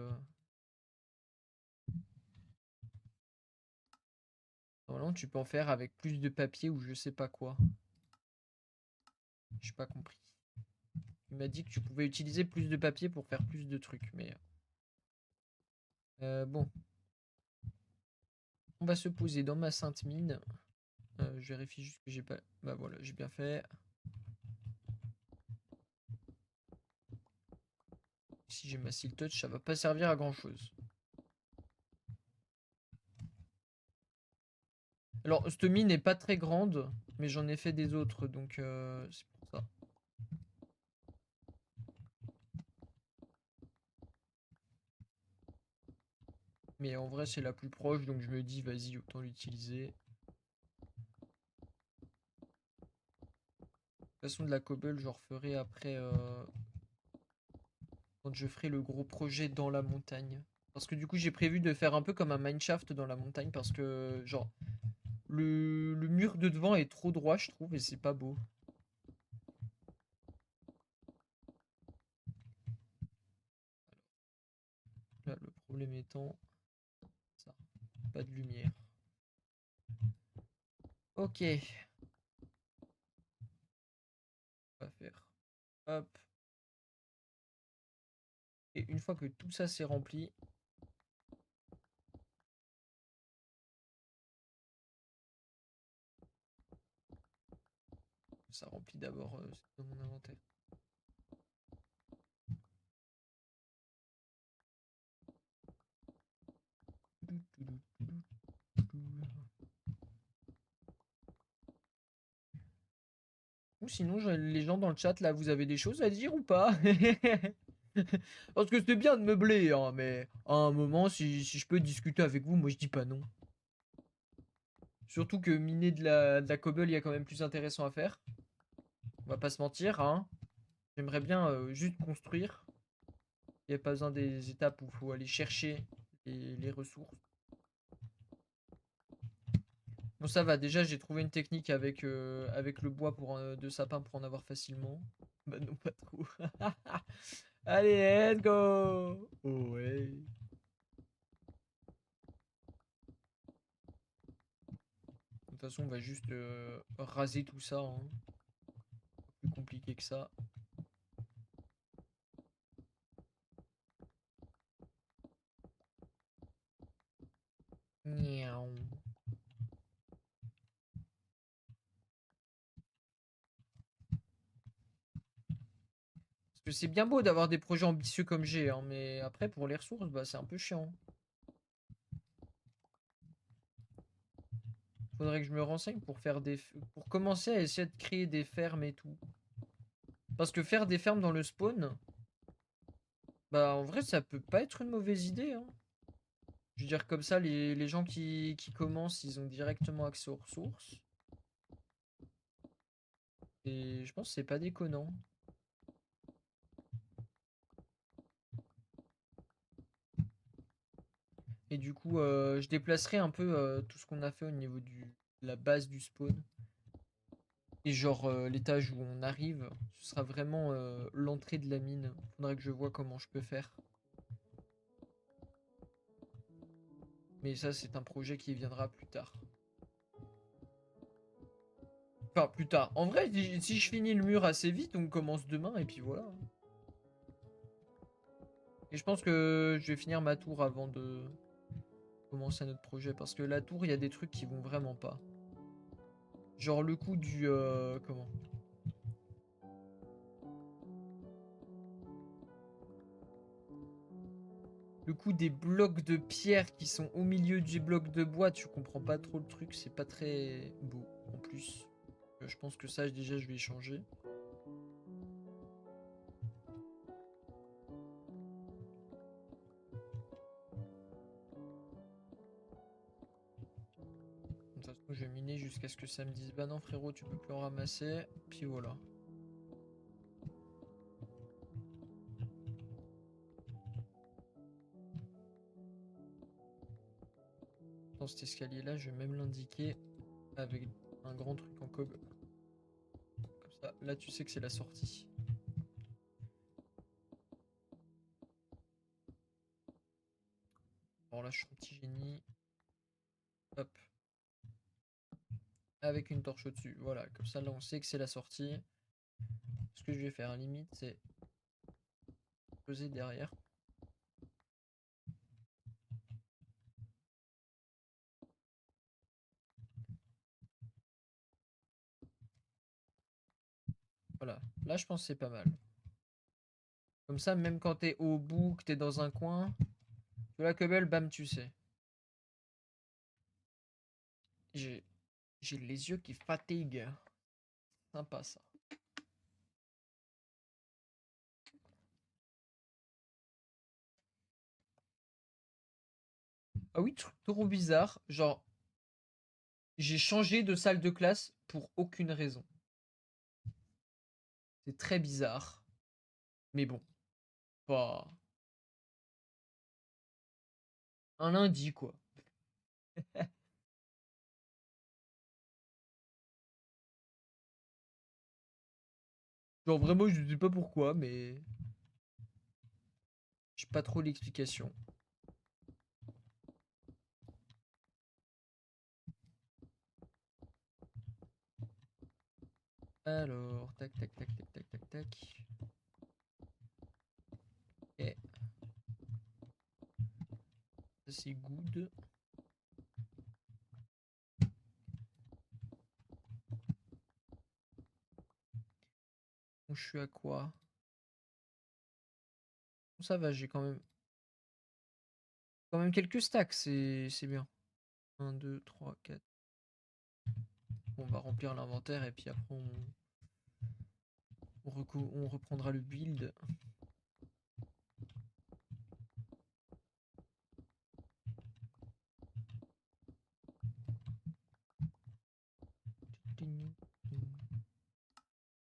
Normalement, tu peux en faire avec plus de papier ou je sais pas quoi. J'ai pas compris. Il m'a dit que tu pouvais utiliser plus de papier pour faire plus de trucs, mais bon. On va se poser dans ma sainte mine. Je vérifie juste que j'ai pas. Bah voilà, j'ai bien fait. Si j'ai ma seal touch, ça va pas servir à grand chose. Alors, cette mine n'est pas très grande, mais j'en ai fait des autres, donc c'est pour ça. Mais en vrai, c'est la plus proche, donc je me dis, vas-y, autant l'utiliser. De toute façon, de la cobble, je referai après, quand je ferai le gros projet dans la montagne. Parce que du coup, j'ai prévu de faire un peu comme un mineshaft dans la montagne. Parce que, genre, le mur de devant est trop droit, je trouve, et c'est pas beau. Là, le problème étant ça, pas de lumière. Ok, on va faire. Hop. Et une fois que tout ça c'est rempli, ça remplit d'abord dans mon inventaire. Ou sinon, les gens dans le chat là, vous avez des choses à dire ou pas? Parce que c'est bien de meubler, hein, mais à un moment, si je peux discuter avec vous, moi je dis pas non. Surtout que miner de la cobble, il y a quand même plus intéressant à faire. On va pas se mentir, hein. J'aimerais bien juste construire. Il n'y a pas besoin des étapes où il faut aller chercher les ressources. Bon, ça va, déjà j'ai trouvé une technique avec le bois de sapin pour en avoir facilement. Bah non, pas trop. Allez, let's go! Oh ouais. De toute façon, on va juste raser tout ça, hein. Plus compliqué que ça. Miaou. Parce que c'est bien beau d'avoir des projets ambitieux comme j'ai, hein, mais après pour les ressources, bah c'est un peu chiant. Faudrait que je me renseigne pour faire pour commencer à essayer de créer des fermes et tout. Parce que faire des fermes dans le spawn, bah en vrai ça peut pas être une mauvaise idée, hein. Je veux dire comme ça les gens qui commencent, ils ont directement accès aux ressources. Et je pense que c'est pas déconnant. Et du coup, je déplacerai un peu tout ce qu'on a fait au niveau de la base du spawn. Et genre, l'étage où on arrive, ce sera vraiment l'entrée de la mine. Faudrait que je vois comment je peux faire. Mais ça, c'est un projet qui viendra plus tard. Enfin, plus tard. En vrai, si je finis le mur assez vite, on commence demain et puis voilà. Et je pense que je vais finir ma tour avant de commencer notre projet. Parce que la tour, il y a des trucs qui vont vraiment pas. Genre le coup du... comment? Le coup des blocs de pierre qui sont au milieu des blocs de bois, tu comprends pas trop le truc, c'est pas très beau en plus. Je pense que ça déjà je vais y changer. De toute façon je vais miner jusqu'à ce que ça me dise bah non frérot tu peux plus en ramasser. Puis voilà. Dans cet escalier là je vais même l'indiquer avec un grand truc en cob. Comme ça, là tu sais que c'est la sortie. Alors là je suis un petit génie. Hop. Avec une torche au-dessus. Voilà, comme ça là on sait que c'est la sortie. Ce que je vais faire à la limite c'est poser derrière. Voilà, là je pense que c'est pas mal. Comme ça, même quand t'es au bout, que t'es dans un coin, tu la quebelle, bam, tu sais. J'ai j'ai les yeux qui fatiguent. Sympa ça. Ah oui, truc trop bizarre. Genre, j'ai changé de salle de classe pour aucune raison. C'est très bizarre. Mais bon, pas. Un lundi, quoi. Genre vraiment, je sais pas pourquoi, mais j'ai pas trop l'explication. Alors, tac, tac, tac, tac, tac, tac, tac. Et ça c'est good. Donc, je suis à quoi? Ça va, j'ai quand même quelques stacks, c'est bien. 1, 2, 3, 4. On va remplir l'inventaire et puis après on reprendra le build.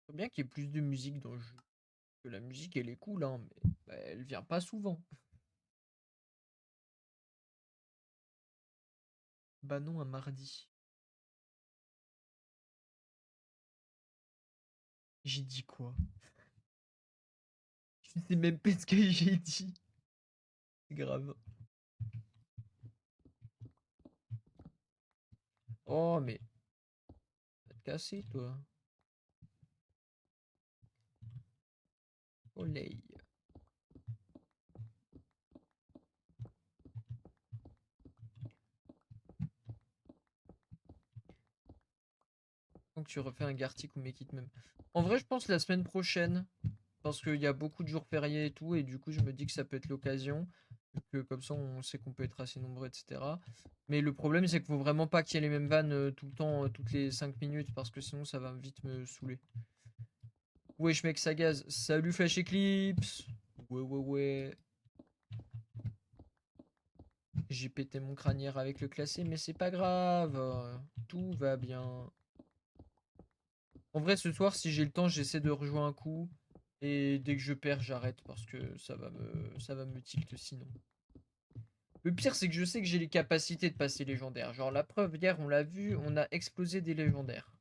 Faut bien qu'il y ait plus de musique dans le jeu. Que la musique elle est cool, hein, mais bah, elle vient pas souvent. Bah non, un mardi. J'ai dit quoi? Je sais même pas ce que j'ai dit. C'est grave. Oh, mais va te casser, toi. Soleil. Donc tu refais un Gartic ou Make It même. En vrai, je pense la semaine prochaine. Parce qu'il y a beaucoup de jours fériés et tout. Et du coup, je me dis que ça peut être l'occasion. Que comme ça, on sait qu'on peut être assez nombreux, etc. Mais le problème, c'est qu'il faut vraiment pas qu'il y ait les mêmes vannes tout le temps, toutes les 5 minutes. Parce que sinon, ça va vite me saouler. Wesh, mec, ça gaz. Salut, Flash Eclipse. Ouais, ouais, ouais. J'ai pété mon crânière avec le classé, mais c'est pas grave. Tout va bien. En vrai, ce soir, si j'ai le temps, j'essaie de rejouer un coup. Et dès que je perds, j'arrête parce que ça va me tilt sinon. Le pire, c'est que je sais que j'ai les capacités de passer légendaire. Genre, la preuve, hier, on l'a vu, on a explosé des légendaires.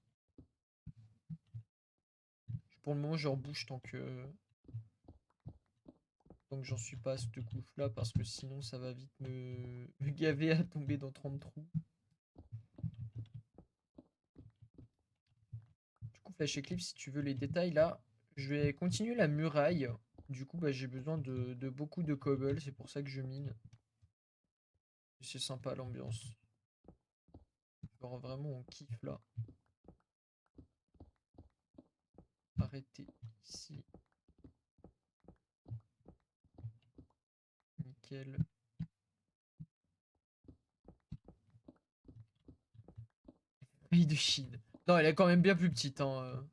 Pour le moment, je rebouche tant que j'en suis pas à cette couche-là parce que sinon, ça va vite me gaver à tomber dans 30 trous. Du coup, Flash Eclipse, si tu veux les détails là, je vais continuer la muraille. Du coup, bah, j'ai besoin de beaucoup de cobble, c'est pour ça que je mine. C'est sympa l'ambiance. Genre vraiment, on kiffe là. Arrêtez ici. Nickel. Feuille de Chine. Non, elle est quand même bien plus petite. Hein.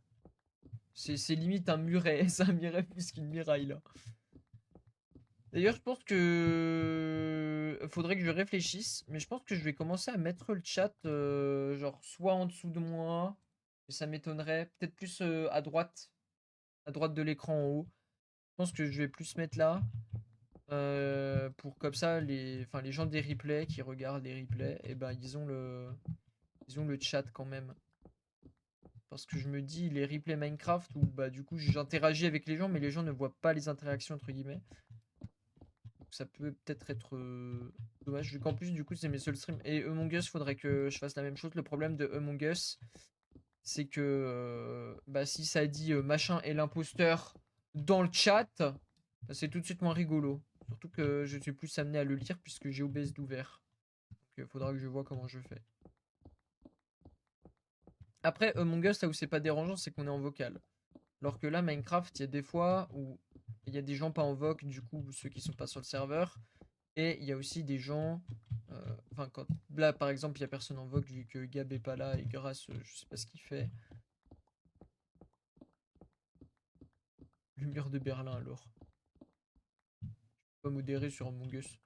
C'est limite un muret. C'est un muret plus qu'une muraille là. D'ailleurs, je pense que faudrait que je réfléchisse, mais je pense que je vais commencer à mettre le chat, genre soit en dessous de moi, et ça m'étonnerait, peut-être plus à droite de l'écran en haut. Je pense que je vais plus mettre là, pour comme ça enfin, les gens des replays qui regardent les replays, et ben ils ont le chat quand même. Parce que je me dis les replays Minecraft où bah du coup j'interagis avec les gens, mais les gens ne voient pas les interactions entre guillemets. Ça peut peut-être être dommage, vu qu'en plus, du coup, c'est mes seuls streams. Et Among Us, faudrait que je fasse la même chose. Le problème de Among Us, c'est que bah, si ça dit machin est l'imposteur dans le chat, bah, c'est tout de suite moins rigolo. Surtout que je suis plus amené à le lire puisque j'ai OBS d'ouvert. Donc il faudra que je vois comment je fais. Après, Among Us, là où c'est pas dérangeant, c'est qu'on est en vocal. Alors que là, Minecraft, il y a des fois où il y a des gens pas en voc, du coup, ceux qui sont pas sur le serveur. Et il y a aussi des gens. Enfin, quand là, par exemple, il n'y a personne en vogue vu que Gab est pas là et grâce, je sais pas ce qu'il fait. Le mur de Berlin, alors. Pas modéré sur Among Us.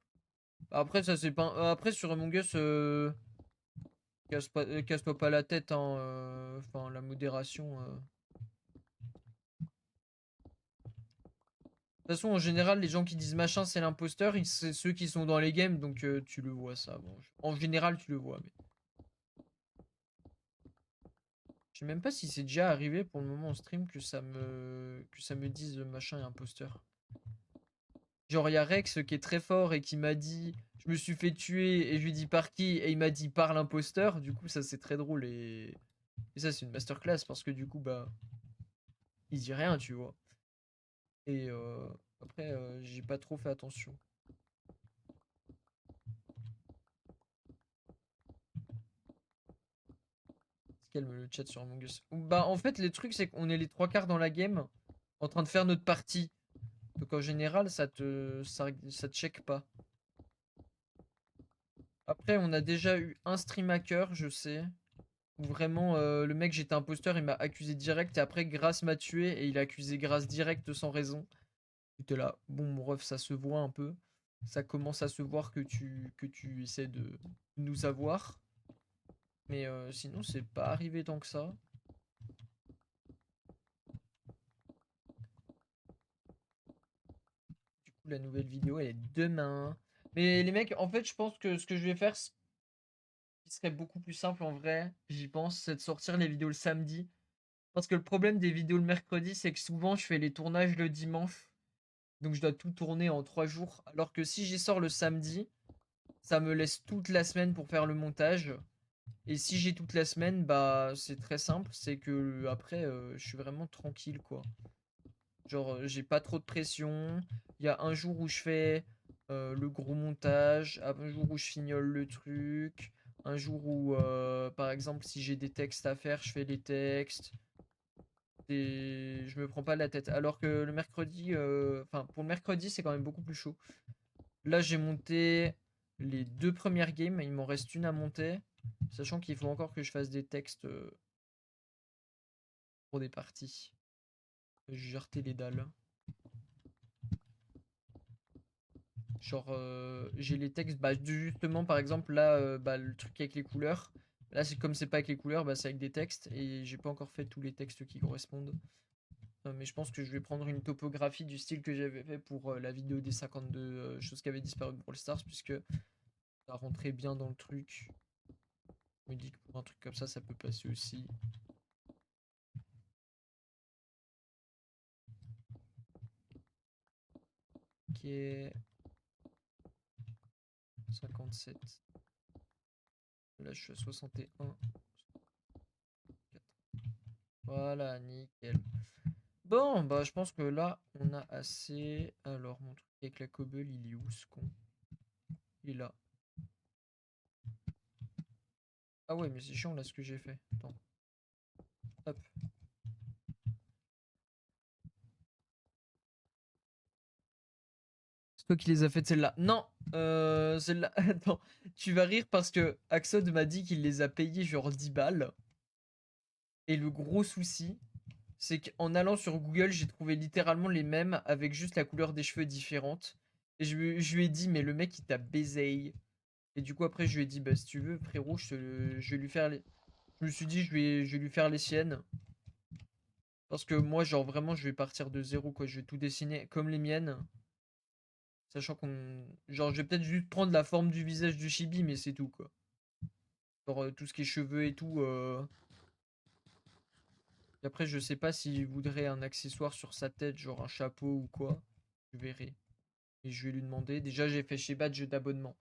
Après, ça c'est pas. Après, sur Among Us, casse-toi pas la tête, hein. Enfin, la modération. toute façon, en général, les gens qui disent machin, c'est l'imposteur, c'est ceux qui sont dans les games, donc tu le vois ça. Bon, en général, tu le vois, mais je sais même pas si c'est déjà arrivé pour le moment en stream que ça me dise machin est imposteur. Genre, il y a Rex qui est très fort et qui m'a dit je me suis fait tuer et je lui dis par qui et il m'a dit par l'imposteur. Du coup, ça c'est très drôle et ça c'est une masterclass parce que du coup, bah, il dit rien, tu vois. Et après, j'ai pas trop fait attention. Calme le chat sur Among Us. Bah, en fait, les trucs, c'est qu'on est les trois quarts dans la game en train de faire notre partie. Donc en général, ça te check pas. Après, on a déjà eu un stream hacker, je sais. Où vraiment, le mec, j'étais imposteur, il m'a accusé direct. Et après, Grace m'a tué et il a accusé Grace direct sans raison. J'étais là, bon, mon ref, ça se voit un peu. Ça commence à se voir que tu essaies de nous avoir. Mais sinon, c'est pas arrivé tant que ça. Du coup, la nouvelle vidéo, elle est demain. Mais les mecs, en fait, je pense que ce que je vais faire, ce qui serait beaucoup plus simple en vrai, j'y pense, c'est de sortir les vidéos le samedi. Parce que le problème des vidéos le mercredi, c'est que souvent, je fais les tournages le dimanche. Donc, je dois tout tourner en 3 jours. Alors que si j'y sors le samedi, ça me laisse toute la semaine pour faire le montage. Et si j'ai toute la semaine, bah, c'est très simple. C'est que après, je suis vraiment tranquille, quoi. Genre, j'ai pas trop de pression. Il y a un jour où je fais le gros montage, un jour où je fignole le truc, un jour où, par exemple, si j'ai des textes à faire, je fais les textes. Et je me prends pas la tête. Alors que le mercredi, enfin, pour le mercredi, c'est quand même beaucoup plus chaud. Là, j'ai monté les 2 premières games, il m'en reste une à monter, sachant qu'il faut encore que je fasse des textes pour des parties. J'ai jarté les dalles. Genre, j'ai les textes, bah, justement, par exemple, là, bah, le truc avec les couleurs. Là, c'est comme c'est pas avec les couleurs, bah, c'est avec des textes. Et j'ai pas encore fait tous les textes qui correspondent. Mais je pense que je vais prendre une topographie du style que j'avais fait pour la vidéo des 52 choses qui avaient disparu de Brawl Stars, puisque ça rentrait bien dans le truc. Je me dis que pour un truc comme ça peut passer aussi. Ok, 57. Là, je suis à 61. Voilà, nickel. Bon, bah, je pense que là, on a assez. Alors, mon truc avec la cobble, il est où ce con? Il est là. Ah ouais, mais c'est chiant là ce que j'ai fait. Attends. Hop. C'est toi qui les as faites celle-là. Non, celle-là. Attends, tu vas rire parce que Axod m'a dit qu'il les a payées genre 10 balles. Et le gros souci, c'est qu'en allant sur Google, j'ai trouvé littéralement les mêmes avec juste la couleur des cheveux différente. Et je lui ai dit, mais le mec il t'a baisé. Et du coup, après, je lui ai dit, bah si tu veux, frérot, je vais lui faire les. Je me suis dit, je vais lui faire les siennes. Parce que moi, genre vraiment, je vais partir de zéro, quoi. Je vais tout dessiner comme les miennes. Sachant qu'on. Genre, je vais peut-être juste prendre la forme du visage du chibi, mais c'est tout, quoi. Genre, tout ce qui est cheveux et tout. Et après, je sais pas s'il voudrait un accessoire sur sa tête, genre un chapeau ou quoi. Je verrai. Et je vais lui demander. Déjà, j'ai fait chez Badge d'abonnement.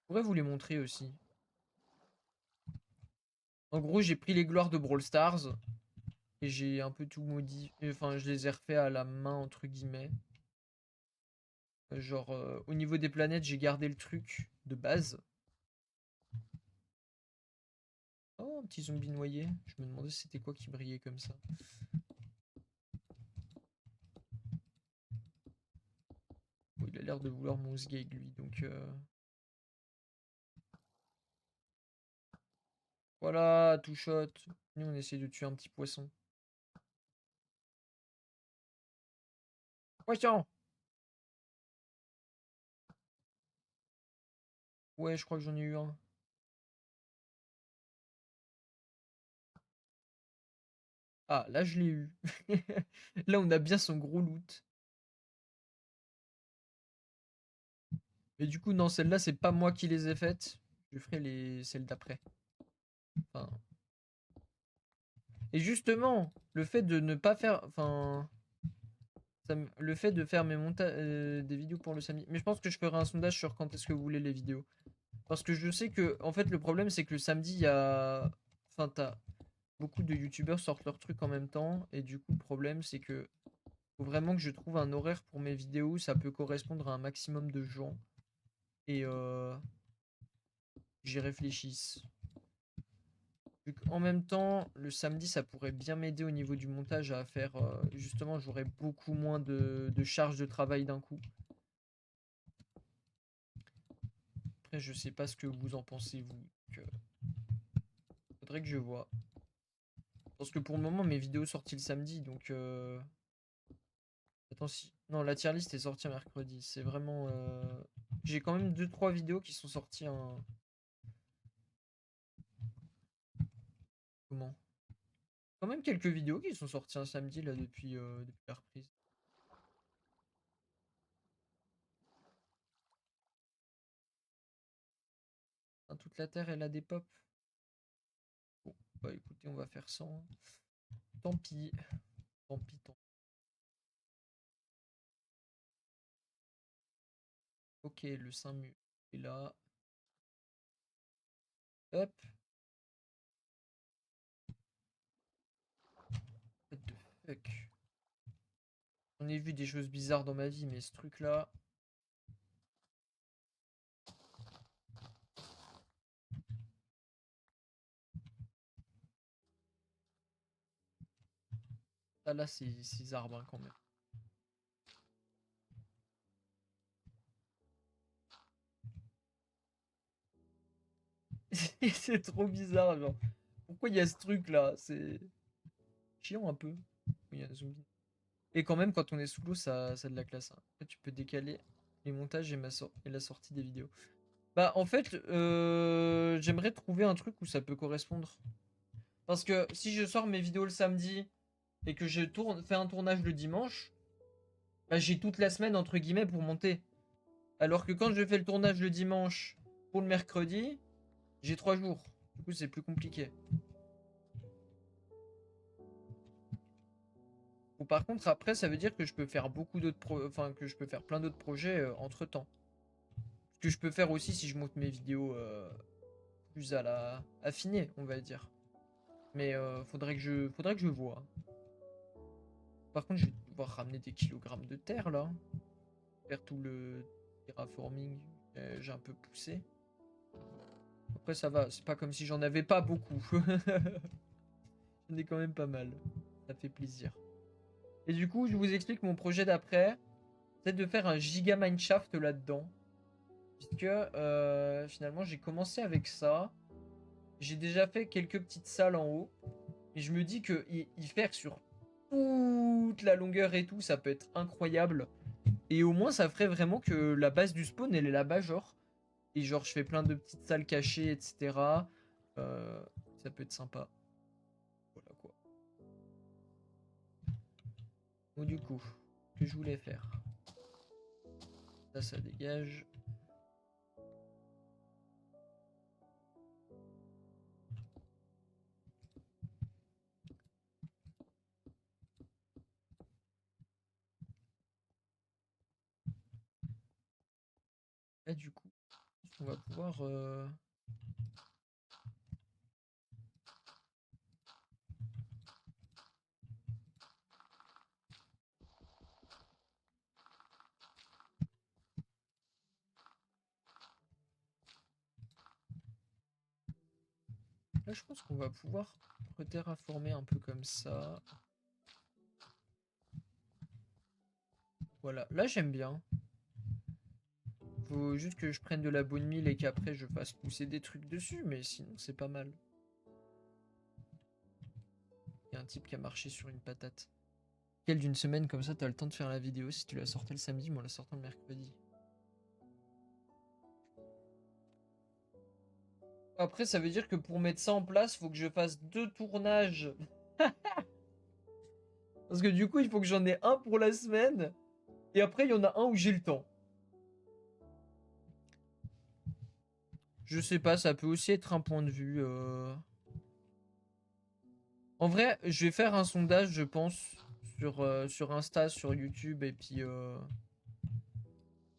Je pourrais vous les montrer aussi. En gros, j'ai pris les gloires de Brawl Stars. Et j'ai un peu tout modifié. Enfin, je les ai refaits à la main, entre guillemets. Genre, au niveau des planètes, j'ai gardé le truc de base. Oh, un petit zombie noyé. Je me demandais c'était quoi qui brillait comme ça. Bon, il a l'air de vouloir mon Sgeg, lui, donc... Voilà, tout shot. Nous, on essaie de tuer un petit poisson. Poisson! Ouais, je crois que j'en ai eu un. Ah, là, je l'ai eu. Là, on a bien son gros loot. Mais du coup, non, celles-là, c'est pas moi qui les ai faites. Je ferai celles d'après. Enfin... Et justement, le fait de ne pas faire... Enfin... le fait de faire mes montages... des vidéos pour le samedi... Mais je pense que je ferai un sondage sur quand est-ce que vous voulez les vidéos. Parce que je sais que... En fait, le problème, c'est que le samedi, il y a... Enfin, t'as... Beaucoup de youtubeurs sortent leurs trucs en même temps. Et du coup, le problème, c'est que... Faut vraiment que je trouve un horaire pour mes vidéos. Ça peut correspondre à un maximum de gens. Et j'y réfléchisse. En même temps, le samedi, ça pourrait bien m'aider au niveau du montage à faire. Justement, j'aurais beaucoup moins de charges de travail d'un coup. Après, je sais pas ce que vous en pensez, vous. Donc, faudrait que je vois. Parce que pour le moment, mes vidéos sorties le samedi, donc. Attends, si. Non, la tier list est sortie mercredi. C'est vraiment. J'ai quand même 2-3 vidéos qui sont sorties un. Comment? Quand même quelques vidéos qui sont sorties un samedi là depuis la reprise. Enfin, toute la terre elle a des pop. Bon, bah écoutez, on va faire sans. Tant pis. Tant pis, tant pis. Ok, le 5 mu est là. Hop. What the fuck. J'en ai vu des choses bizarres dans ma vie, mais ce truc là. Ah là, c'est ces arbres hein, quand même. C'est trop bizarre, genre. Pourquoi il y a ce truc là? C'est chiant un peu. Il y a un zombie. Et quand même, quand on est sous l'eau, ça a de la classe. Hein. Après, tu peux décaler les montages et la sortie des vidéos. Bah, en fait, j'aimerais trouver un truc où ça peut correspondre. Parce que si je sors mes vidéos le samedi et que fais un tournage le dimanche, bah, j'ai toute la semaine entre guillemets pour monter. Alors que quand je fais le tournage le dimanche pour le mercredi, j'ai 3 jours. Du coup, c'est plus compliqué. Ou par contre, après, ça veut dire que je peux faire beaucoup d'autres enfin que je peux faire plein d'autres projets entre temps. Ce que je peux faire aussi si je monte mes vidéos plus à la affinées, on va dire. Mais faudrait que je vois. Par contre, je vais devoir ramener des kilogrammes de terre là. Faire tout le terraforming. J'ai un peu poussé. Après, ça va. C'est pas comme si j'en avais pas beaucoup. J'en ai quand même pas mal. Ça fait plaisir. Et du coup, je vous explique mon projet d'après. C'est de faire un giga mineshaft là-dedans. Puisque finalement, j'ai commencé avec ça. J'ai déjà fait quelques petites salles en haut. Et je me dis que y faire sur toute la longueur et tout, ça peut être incroyable. Et au moins, ça ferait vraiment que la base du spawn, elle est là-bas, genre. Et genre, je fais plein de petites salles cachées, etc. Euh, Ça peut être sympa. Voilà quoi. Donc, du coup, ce que je voulais faire. Ça dégage. Là, du coup, on va pouvoir. Là, je pense qu'on va pouvoir reterraformer un peu comme ça. Voilà. Là, j'aime bien. Faut juste que je prenne de la bonne mille et qu'après je fasse pousser des trucs dessus, mais sinon c'est pas mal. Il y a un type qui a marché sur une patate. Quelle d'une semaine comme ça, t'as le temps de faire la vidéo si tu la sortais le samedi, moi la sortant le mercredi. Après, ça veut dire que pour mettre ça en place, faut que je fasse 2 tournages. Parce que du coup, il faut que j'en ai un pour la semaine. Et après, il y en a un où j'ai le temps. Je sais pas, ça peut aussi être un point de vue. En vrai, je vais faire un sondage, je pense, sur Insta, sur YouTube, et puis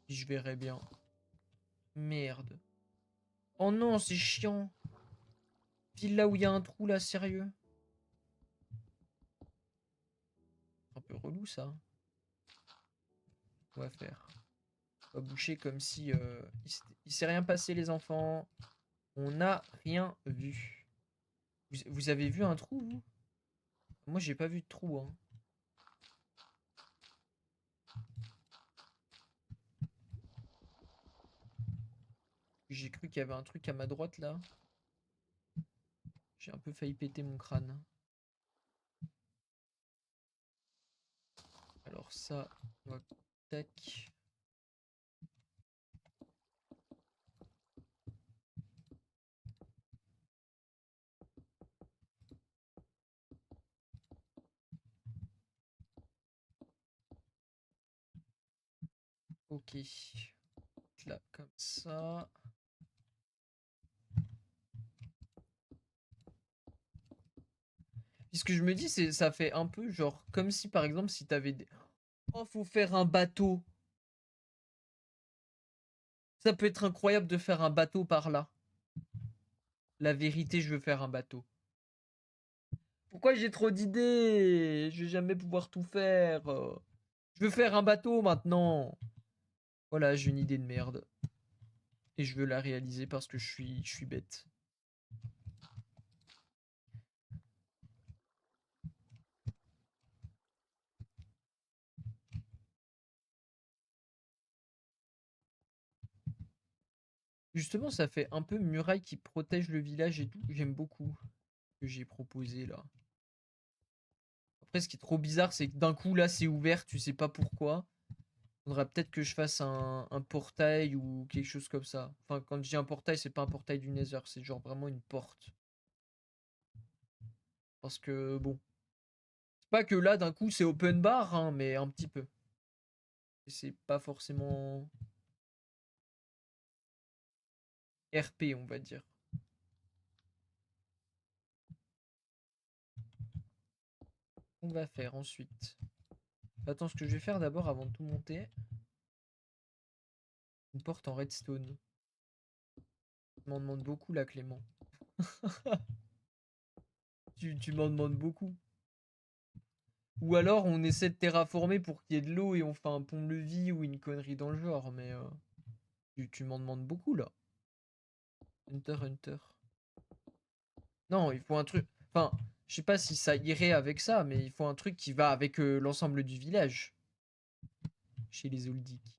je verrai bien. Merde. Oh non, c'est chiant. Pile là où il y a un trou, là, sérieux. Un peu relou, ça. On va faire. On va boucher comme si il s'est rien passé, les enfants. On n'a rien vu. Vous avez vu un trou, vous? Moi, j'ai pas vu de trou, hein. J'ai cru qu'il y avait un truc à ma droite, là. J'ai un peu failli péter mon crâne. Alors ça, on va... Tac. Ok. Là, comme ça. Puis ce que je me dis, c'est ça fait un peu genre comme si par exemple si t'avais des... Oh, faut faire un bateau. Ça peut être incroyable de faire un bateau par là. La vérité, je veux faire un bateau. Pourquoi j'ai trop d'idées? Je vais jamais pouvoir tout faire. Je veux faire un bateau maintenant. Voilà, j'ai une idée de merde. Et je veux la réaliser parce que je suis bête. Justement, ça fait un peu muraille qui protège le village et tout. J'aime beaucoup ce que j'ai proposé là. Après, ce qui est trop bizarre, c'est que d'un coup, là, c'est ouvert, tu sais pas pourquoi. Faudra peut-être que je fasse un portail ou quelque chose comme ça. Enfin, quand je dis un portail, c'est pas un portail du Nether, c'est genre vraiment une porte. Parce que, bon, c'est pas que là, d'un coup, c'est open bar, hein, mais un petit peu. C'est pas forcément RP, on va dire. On va faire ensuite. Attends, ce que je vais faire d'abord avant de tout monter, une porte en redstone. Tu m'en demandes beaucoup là, Clément. Tu m'en demandes beaucoup. Ou alors on essaie de terraformer pour qu'il y ait de l'eau et on fait un pont-levis ou une connerie dans le genre, mais tu m'en demandes beaucoup là. Hunter, Hunter. Non, il faut un truc. Enfin, je sais pas si ça irait avec ça, mais il faut un truc qui va avec l'ensemble du village. Chez les Oldiks.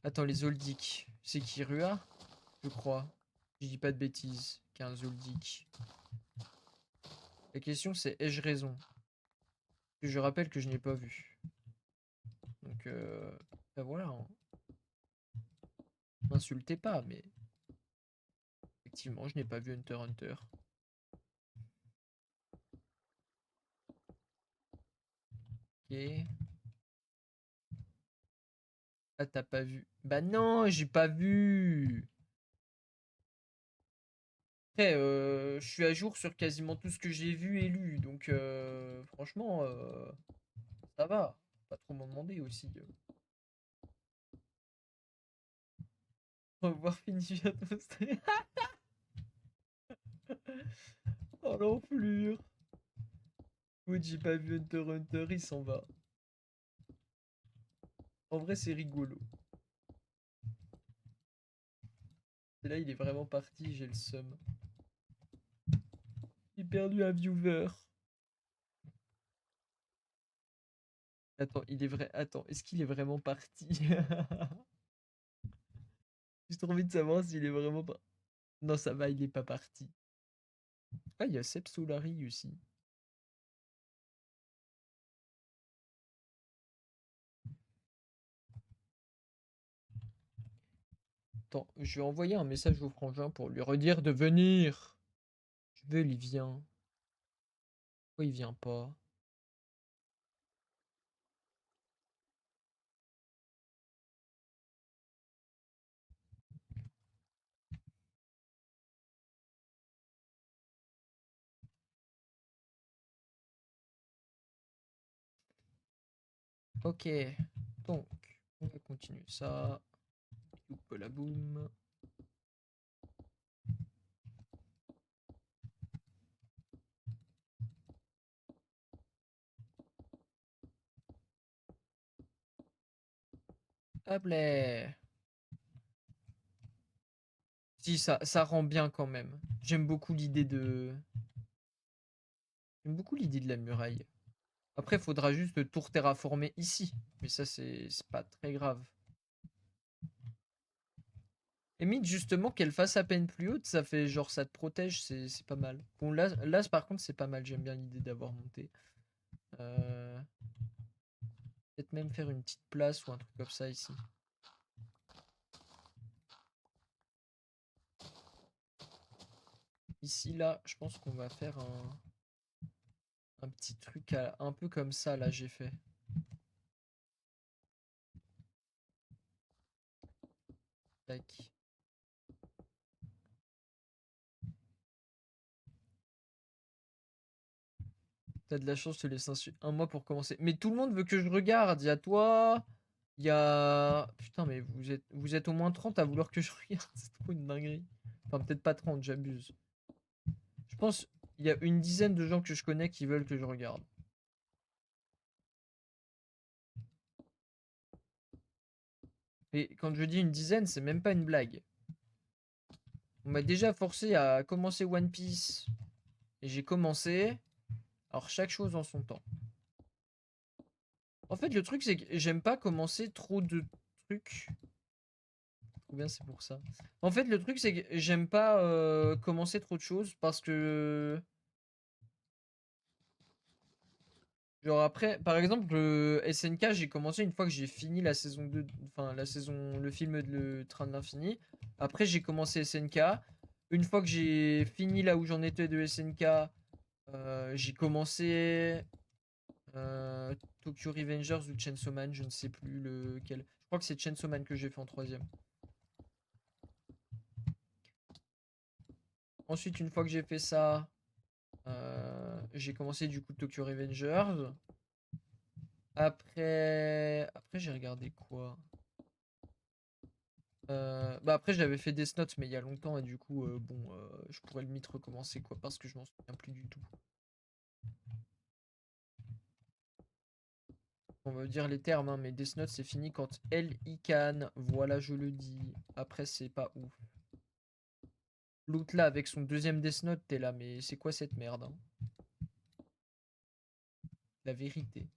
Attends, les Oldiks. C'est Kirua? Je crois. Je dis pas de bêtises. Qu'un Zoldyck. La question c'est ai-je raison? Que je rappelle que je n'ai pas vu. Donc, ben voilà. Hein. M'insultez pas, mais effectivement, je n'ai pas vu Hunter Hunter. Ok. Ah, t'as pas vu. Bah non, j'ai pas vu. Après, je suis à jour sur quasiment tout ce que j'ai vu et lu, donc franchement, ça va. Pas trop m'en demander aussi. Revoir fini à toaster. Oh l'enflure. Oui, j'ai pas vu Hunter Hunter, il s'en va. En vrai, c'est rigolo. Et là, il est vraiment parti, j'ai le seum. J'ai perdu un viewer. Attends, il est vrai. Attends, est-ce qu'il est vraiment parti? J'ai trop envie de savoir s'il est vraiment pas. Non, ça va, il est pas parti. Ah, il y a Sep Solari aussi. Attends, je vais envoyer un message au frangin pour lui redire de venir. Je veux, il vient. Pourquoi il vient pas? Ok, donc on va continuer ça. Youp la boum. Hop là. Si, ça rend bien quand même. J'aime beaucoup l'idée de... J'aime beaucoup l'idée de la muraille. Après, il faudra juste tout terraformer ici. Mais ça, c'est pas très grave. Limite, justement, qu'elle fasse à peine plus haute, ça fait genre ça te protège, c'est pas mal. Bon, là par contre, c'est pas mal. J'aime bien l'idée d'avoir monté. Euh, Peut-être même faire une petite place ou un truc comme ça ici. Ici, là, je pense qu'on va faire un petit truc un peu comme ça, là, j'ai fait. Tac. T'as de la chance, je te laisse un mois pour commencer. Mais tout le monde veut que je regarde. Il y a toi, il y a... Putain, mais vous êtes au moins 30 à vouloir que je regarde. C'est trop une dinguerie. Enfin, peut-être pas 30, j'abuse. Je pense il y a une dizaine de gens que je connais qui veulent que je regarde. Et quand je dis une dizaine, c'est même pas une blague. On m'a déjà forcé à commencer One Piece. Et j'ai commencé. Alors, chaque chose en son temps. En fait, le truc, c'est que j'aime pas commencer trop de trucs. Ou bien c'est pour ça. En fait, le truc, c'est que j'aime pas commencer trop de choses parce que. Genre après, par exemple, SNK, j'ai commencé une fois que j'ai fini la saison 2, enfin la saison, le film de Le Train de l'Infini. Après, j'ai commencé SNK. Une fois que j'ai fini là où j'en étais de SNK, j'ai commencé Tokyo Revengers ou Chainsaw Man, je ne sais plus lequel. Je crois que c'est Chainsaw Man que j'ai fait en troisième. Ensuite, une fois que j'ai fait ça, j'ai commencé du coup Tokyo Revengers. Après j'ai regardé quoi? Bah après j'avais fait Death Note mais il y a longtemps et du coup bon je pourrais limite recommencer quoi parce que je m'en souviens plus du tout. On va dire les termes hein, mais Death Note c'est fini quand elle y can. Voilà je le dis. Après c'est pas ouf. L'autre là avec son deuxième Death Note t'es là mais c'est quoi cette merde hein? La vérité.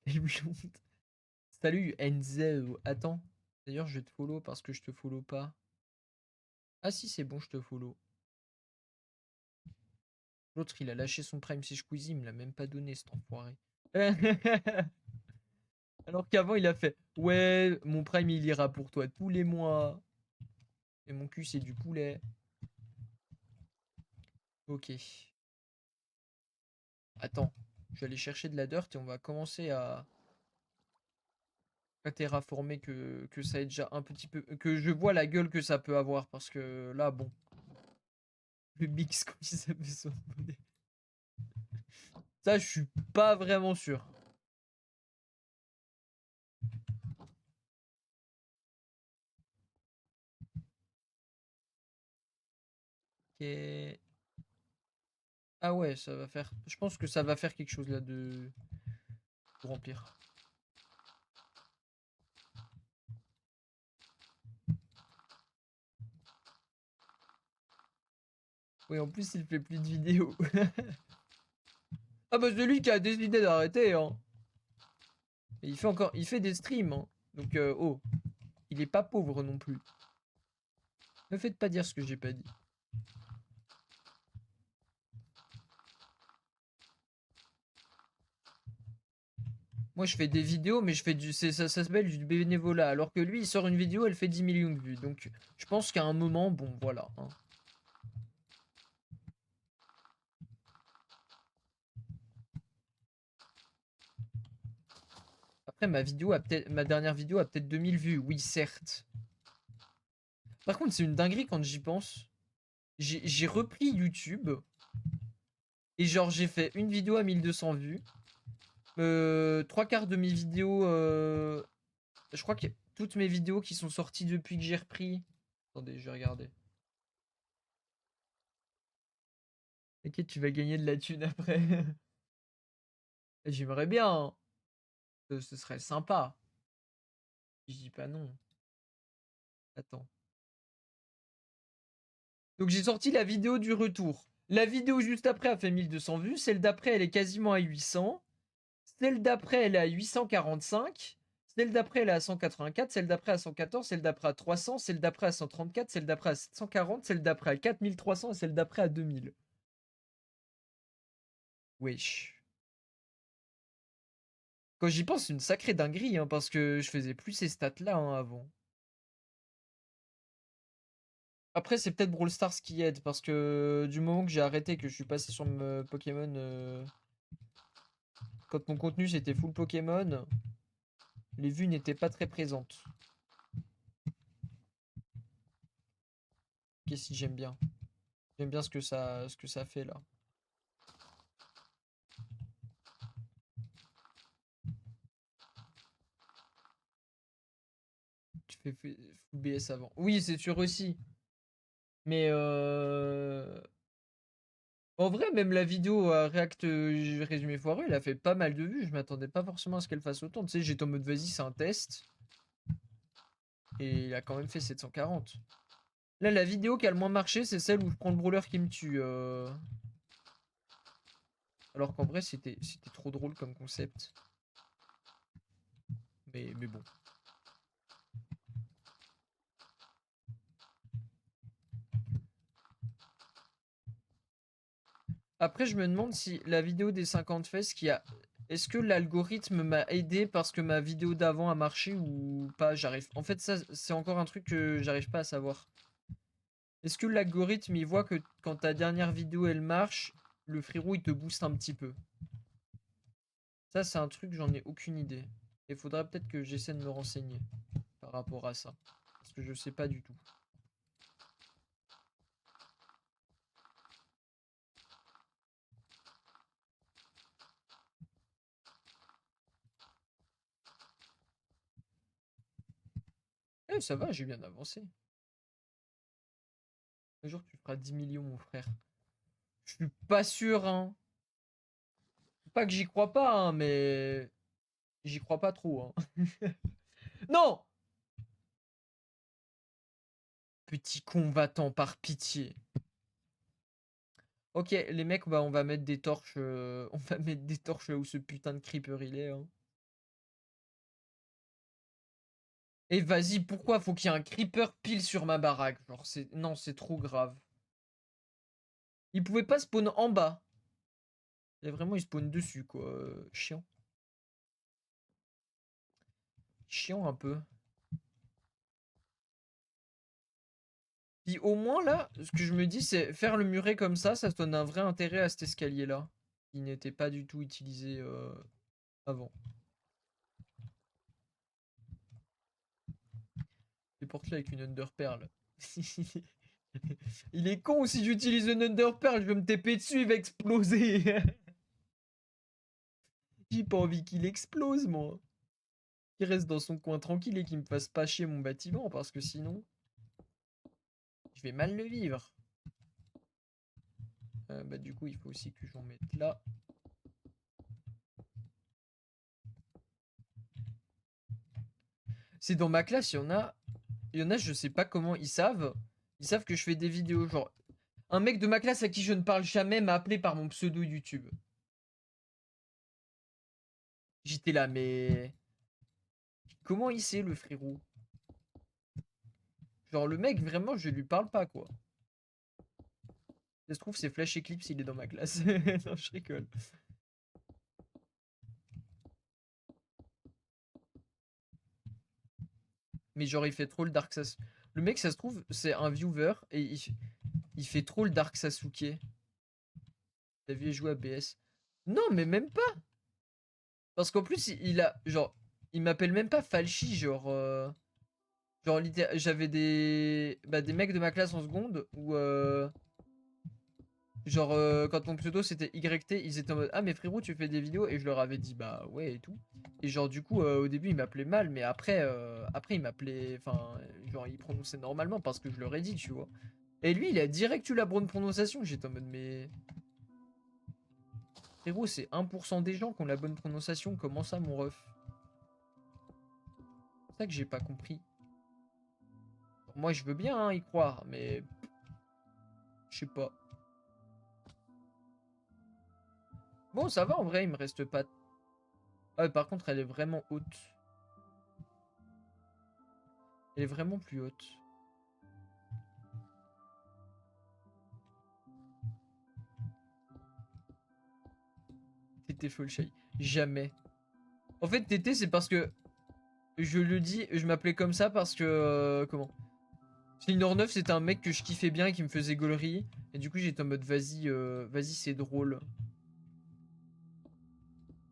C'est blonde. Salut Enzo. Attends. D'ailleurs je vais te follow parce que je te follow pas. Ah si c'est bon je te follow. L'autre, il a lâché son Prime si Squeezie, il me l'a même pas donné, cet enfoiré. Alors qu'avant, il a fait ouais, mon Prime, il ira pour toi tous les mois. Et mon cul, c'est du poulet. Ok. Attends, je vais aller chercher de la dirt et on va commencer à terraformer que ça ait déjà un petit peu. Que je vois la gueule que ça peut avoir parce que là, bon. Le Big Squeeze a besoin de monnaie. Ça, je suis pas vraiment sûr. Ok. Ah ouais, ça va faire. Je pense que ça va faire quelque chose là de. Pour remplir. Oui, en plus, il fait plus de vidéos. Ah bah c'est lui qui a décidé d'arrêter, hein. Et il fait des streams, hein. Donc, oh, il est pas pauvre non plus. Ne faites pas dire ce que j'ai pas dit. Moi, je fais des vidéos, mais je fais ça s'appelle du bénévolat. Alors que lui, il sort une vidéo, elle fait 10 millions de vues. Donc, je pense qu'à un moment, bon, voilà, hein. Après, ma dernière vidéo a peut-être 2000 vues. Oui, certes. Par contre, c'est une dinguerie quand j'y pense. J'ai repris YouTube. Et genre, j'ai fait une vidéo à 1200 vues. Trois quarts de mes vidéos. Je crois que toutes mes vidéos qui sont sorties depuis que j'ai repris. Attendez, je vais regarder. Ok, tu vas gagner de la thune après. J'aimerais bien, hein. Ce serait sympa. Je dis pas non. Attends. Donc j'ai sorti la vidéo du retour. La vidéo juste après a fait 1200 vues. Celle d'après, elle est quasiment à 800. Celle d'après, elle est à 845. Celle d'après, elle est à 184. Celle d'après à 114. Celle d'après à 300. Celle d'après à 134. Celle d'après à 740. Celle d'après à 4300. Et celle d'après à 2000. Wesh. Quand j'y pense, c'est une sacrée dinguerie, hein, parce que je faisais plus ces stats-là, hein, avant. Après, c'est peut-être Brawl Stars qui aide, parce que du moment que j'ai arrêté, que je suis passé sur Pokémon, quand mon contenu c'était full Pokémon, les vues n'étaient pas très présentes. Ok, si j'aime bien. J'aime bien ce que ça fait là. Tu fais full BS avant. Oui, c'est sûr aussi. Mais en vrai, même la vidéo à React résumé foireux, elle a fait pas mal de vues. Je m'attendais pas forcément à ce qu'elle fasse autant. Tu sais, j'étais en mode vas-y, c'est un test. Et il a quand même fait 740. Là, la vidéo qui a le moins marché, c'est celle où je prends le brawler qui me tue. Alors qu'en vrai, c'était trop drôle comme concept. Mais bon. Après, je me demande si la vidéo des 50 fesses qui a... Est-ce que l'algorithme m'a aidé parce que ma vidéo d'avant a marché ou pas? J'arrive. En fait, ça, c'est encore un truc que j'arrive pas à savoir. Est-ce que l'algorithme, il voit que quand ta dernière vidéo, elle marche, le frérot, il te booste un petit peu? Ça, c'est un truc, j'en ai aucune idée. Il faudrait peut-être que j'essaie de me renseigner par rapport à ça. Parce que je sais pas du tout. Eh, ça va, j'ai bien avancé. Un jour, tu feras 10 millions, mon frère. Je suis pas sûr, hein. Pas que j'y crois pas, hein, mais... J'y crois pas trop, hein. Non! Petit combattant, par pitié. Ok, les mecs, bah, on va mettre des torches... On va mettre des torches là où ce putain de creeper il est, hein. Et vas-y, pourquoi faut qu'il y ait un creeper pile sur ma baraque? Genre, c'est... Non, c'est trop grave. Il pouvait pas spawn en bas. Et vraiment, il spawn dessus, quoi. Chiant. Chiant un peu. Puis au moins là, ce que je me dis, c'est faire le muret comme ça donne un vrai intérêt à cet escalier-là. Qui n'était pas du tout utilisé avant. Les porte-là avec une Underpearl. Il est con, si j'utilise une Underpearl, je vais me TP dessus, il va exploser. J'ai pas envie qu'il explose, moi. Qu'il reste dans son coin tranquille et qu'il me fasse pas chier mon bâtiment, parce que sinon, je vais mal le vivre. Bah du coup, il faut aussi que j'en mette là. C'est dans ma classe, il y en a, je sais pas comment ils savent. Ils savent que je fais des vidéos. Genre, un mec de ma classe à qui je ne parle jamais m'a appelé par mon pseudo YouTube. J'étais là, mais comment il sait le frérot? Genre, le mec, vraiment, je lui parle pas, quoi. Ça se trouve, c'est Flash Eclipse, il est dans ma classe. Non, je rigole. Mais genre, il fait trop le Dark Sasuke. Le mec, ça se trouve, c'est un viewer et il fait trop le Dark Sasuke. T'as vu jouer à BS? Non, mais même pas. Parce qu'en plus, il a, genre, il m'appelle même pas Falchi, genre. Genre, j'avais des mecs de ma classe en seconde où. Genre, quand ton pseudo c'était YT, ils étaient en mode ah, mais frérot, tu fais des vidéos? Et je leur avais dit bah ouais et tout. Et genre, du coup, au début, ils m'appelaient mal, mais après, ils m'appelaient. Enfin, genre, ils prononçaient normalement parce que je leur ai dit, tu vois. Et lui, il a direct eu la bonne prononciation. J'étais en mode mais. Frérot, c'est 1% des gens qui ont la bonne prononciation. Comment ça, mon ref? C'est ça que j'ai pas compris. Moi, je veux bien y croire, mais. Je sais pas. Bon, ça va en vrai, il me reste pas. Ah, par contre, elle est vraiment haute. Elle est vraiment plus haute. Tété Folshay. Jamais. En fait, Tété, c'est parce que. Je le dis, je m'appelais comme ça parce que. Comment? Slinor 9, c'était un mec que je kiffais bien et qui me faisait gaulerie. Et du coup, j'étais en mode vas-y, vas-y, c'est drôle.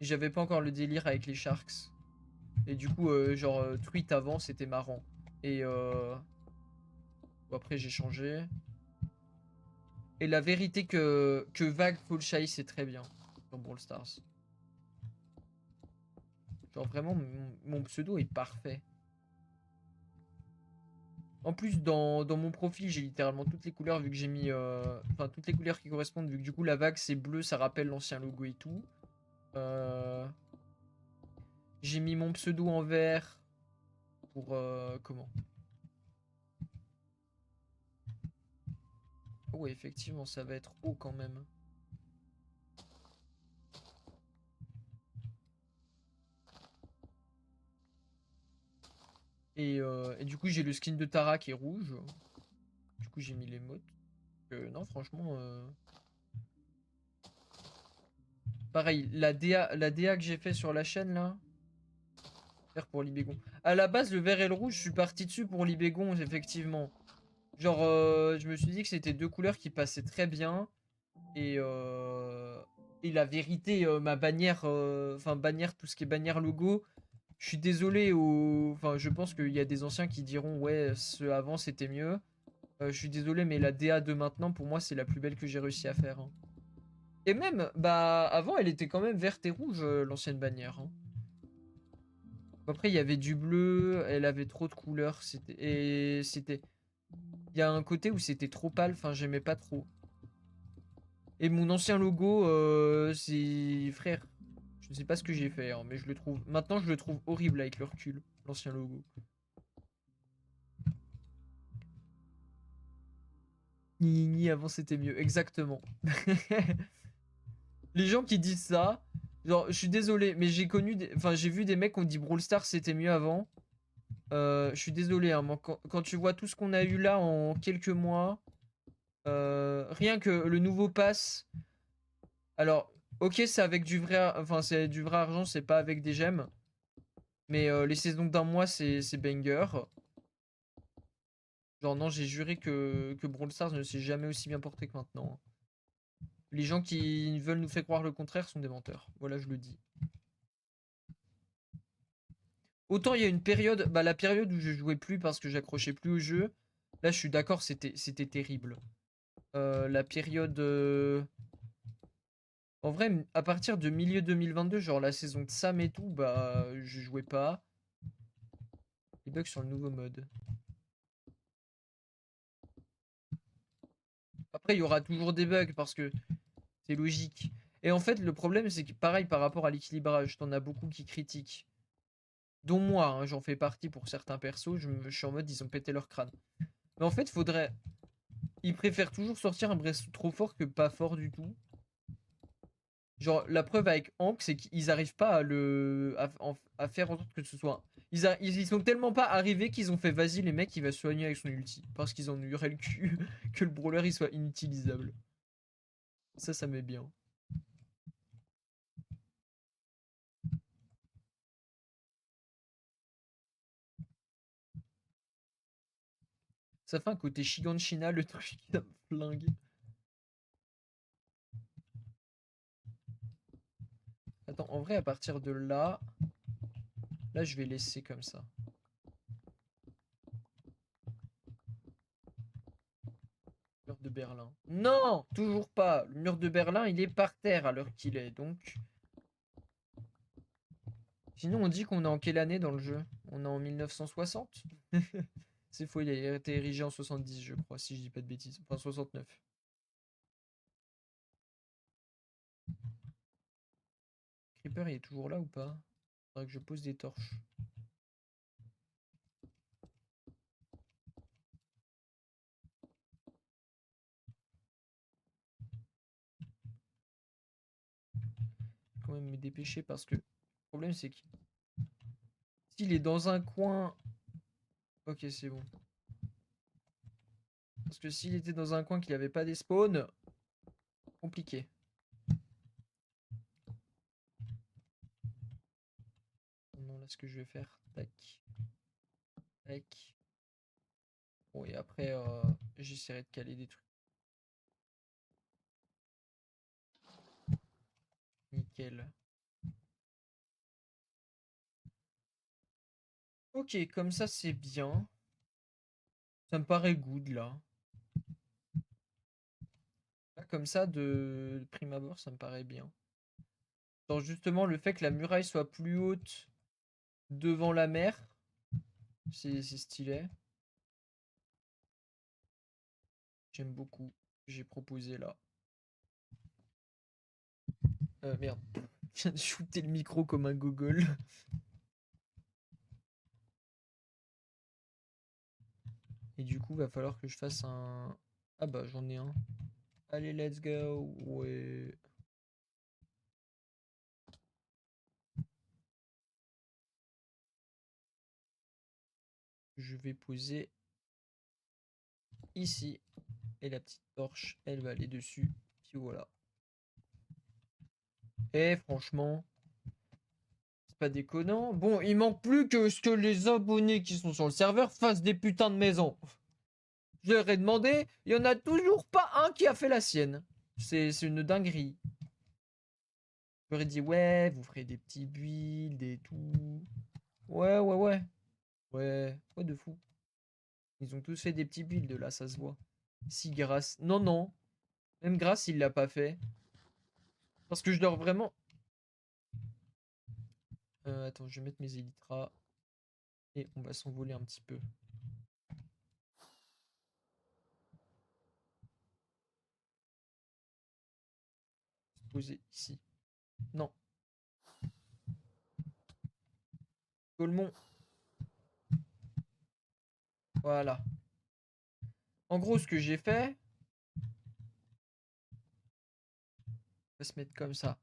Et j'avais pas encore le délire avec les Sharks. Et du coup, genre, tweet avant, c'était marrant. Et bon, après, j'ai changé. Et la vérité que Vague Folshay, c'est très bien dans Brawl Stars. Genre, vraiment, mon pseudo est parfait. En plus, dans mon profil, j'ai littéralement toutes les couleurs vu que j'ai mis. Enfin, toutes les couleurs qui correspondent, vu que du coup, la vague c'est bleu, ça rappelle l'ancien logo et tout. Euh, j'ai mis mon pseudo en vert pour. Comment? Oh, ouais, effectivement, ça va être haut quand même. Et du coup, j'ai le skin de Tara qui est rouge. Du coup, j'ai mis les modes. Non, franchement. Pareil, la DA que j'ai fait sur la chaîne là. Vert pour Libégon. À la base, le vert et le rouge, je suis parti dessus pour Libégon, effectivement. Genre, je me suis dit que c'était deux couleurs qui passaient très bien. Et, euh, et la vérité, ma bannière, enfin, bannière, tout ce qui est bannière logo, je suis désolé. Enfin, je pense qu'il y a des anciens qui diront, ouais, ce avant c'était mieux. Je suis désolé, mais la DA de maintenant, pour moi, c'est la plus belle que j'ai réussi à faire, hein. Et même, bah, avant, elle était quand même verte et rouge, l'ancienne bannière, hein. Après, il y avait du bleu, elle avait trop de couleurs. C'était. Il y a un côté où c'était trop pâle, enfin, j'aimais pas trop. Et mon ancien logo, c'est. Frère, je ne sais pas ce que j'ai fait, hein, mais je le trouve. Maintenant, je le trouve horrible avec le recul, l'ancien logo. Ni avant c'était mieux, exactement. Les gens qui disent ça, genre, je suis désolé, mais enfin, j'ai vu des mecs qui ont dit Brawl Stars c'était mieux avant. Je suis désolé, hein, quand tu vois tout ce qu'on a eu là en quelques mois, rien que le nouveau pass. Alors, ok, c'est avec du vrai, enfin, c'est du vrai argent, c'est pas avec des gemmes. Mais les saisons d'un mois, c'est banger. Genre, non, j'ai juré que Brawl Stars ne s'est jamais aussi bien porté que maintenant, hein. Les gens qui veulent nous faire croire le contraire sont des menteurs. Voilà, je le dis. Autant il y a une période, bah la période où je jouais plus parce que j'accrochais plus au jeu. Là, je suis d'accord, c'était terrible. La période. En vrai, à partir de milieu 2022, genre la saison de Sam et tout, bah je jouais pas. Les bugs sur le nouveau mode. Après, il y aura toujours des bugs parce que c'est logique. Et en fait, le problème, c'est que pareil par rapport à l'équilibrage, t'en as beaucoup qui critiquent. Dont moi, hein, j'en fais partie pour certains persos, je suis en mode ils ont pété leur crâne. Mais en fait, faudrait. Ils préfèrent toujours sortir un Breast trop fort que pas fort du tout. Genre, la preuve avec Hank, c'est qu'ils arrivent pas à faire en sorte que ce soit. Ils sont tellement pas arrivés qu'ils ont fait vas-y, les mecs, il va se soigner avec son ulti. Parce qu'ils en eu le cul que le brawler il soit inutilisable. Ça met bien. Ça fait un côté Shiganshina, le truc qui me flingue. Attends, en vrai, à partir de là. Là, je vais laisser comme ça. Mur de Berlin. Non, toujours pas. Le mur de Berlin, il est par terre à l'heure qu'il est, donc... Sinon, on dit qu'on est en quelle année dans le jeu? On est en 1960? C'est faux, il a été érigé en 70, je crois, si je dis pas de bêtises. Enfin, 69. Creeper, il est toujours là ou pas? Faudrait que je pose des torches. Quand même me dépêcher parce que le problème, c'est que s'il est dans un coin... Ok, c'est bon. Parce que s'il était dans un coin qu'il avait pas des spawns, compliqué. Non, là, ce que je vais faire, tac, tac. Bon, et après, j'essaierai de caler des trucs. Nickel. Ok, comme ça, c'est bien. Ça me paraît good, là. Là, comme ça, de prime abord, ça me paraît bien. Genre, justement, le fait que la muraille soit plus haute devant la mer, c'est stylé. J'aime beaucoup. J'ai proposé là. Merde. Je viens de shooter le micro comme un gogol. Et du coup, va falloir que je fasse un... Ah bah, j'en ai un. Allez, let's go. Ouais. Je vais poser ici. Et la petite torche, elle va aller dessus. Puis voilà. Et franchement, c'est pas déconnant. Bon, il manque plus que ce que les abonnés qui sont sur le serveur fassent des putains de maisons. Je leur ai demandé, il y en a toujours pas un qui a fait la sienne. C'est une dinguerie. Je leur ai dit, ouais, vous ferez des petits builds et tout. Ouais, ouais, ouais. Ouais, ouais, de fou. Ils ont tous fait des petits builds là, ça se voit. Si Grace. Non, non. Même Grace, il l'a pas fait. Parce que je dors vraiment. Attends, je vais mettre mes élytras. Et on va s'envoler un petit peu. Se poser ici. Non. Colmont. Voilà. En gros, ce que j'ai fait, on va se mettre comme ça.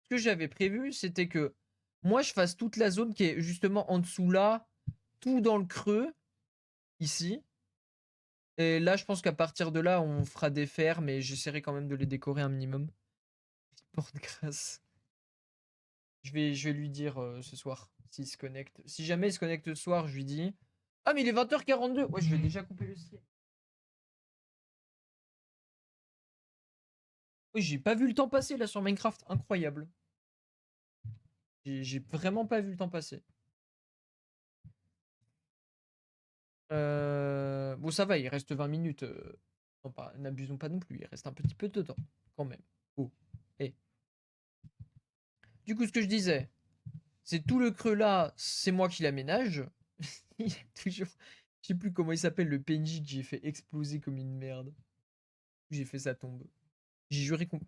Ce que j'avais prévu, c'était que moi, je fasse toute la zone qui est justement en dessous là, tout dans le creux, ici. Et là, je pense qu'à partir de là, on fera des fermes et j'essaierai quand même de les décorer un minimum. Porte grâce. Je vais lui dire ce soir s'il se connecte. Si jamais il se connecte ce soir, je lui dis. Ah, mais il est 20h42. Ouais, je vais déjà couper le stream. Oui, j'ai pas vu le temps passer là sur Minecraft. Incroyable. J'ai vraiment pas vu le temps passer. Bon, ça va, il reste 20 minutes. N'abusons pas non plus. Il reste un petit peu de temps quand même. Oh. Et. Du coup, ce que je disais, c'est tout le creux là, c'est moi qui l'aménage. Il y a toujours. Je sais plus comment il s'appelle le PNJ que j'ai fait exploser comme une merde. J'ai fait sa tombe. J'ai juré qu'on.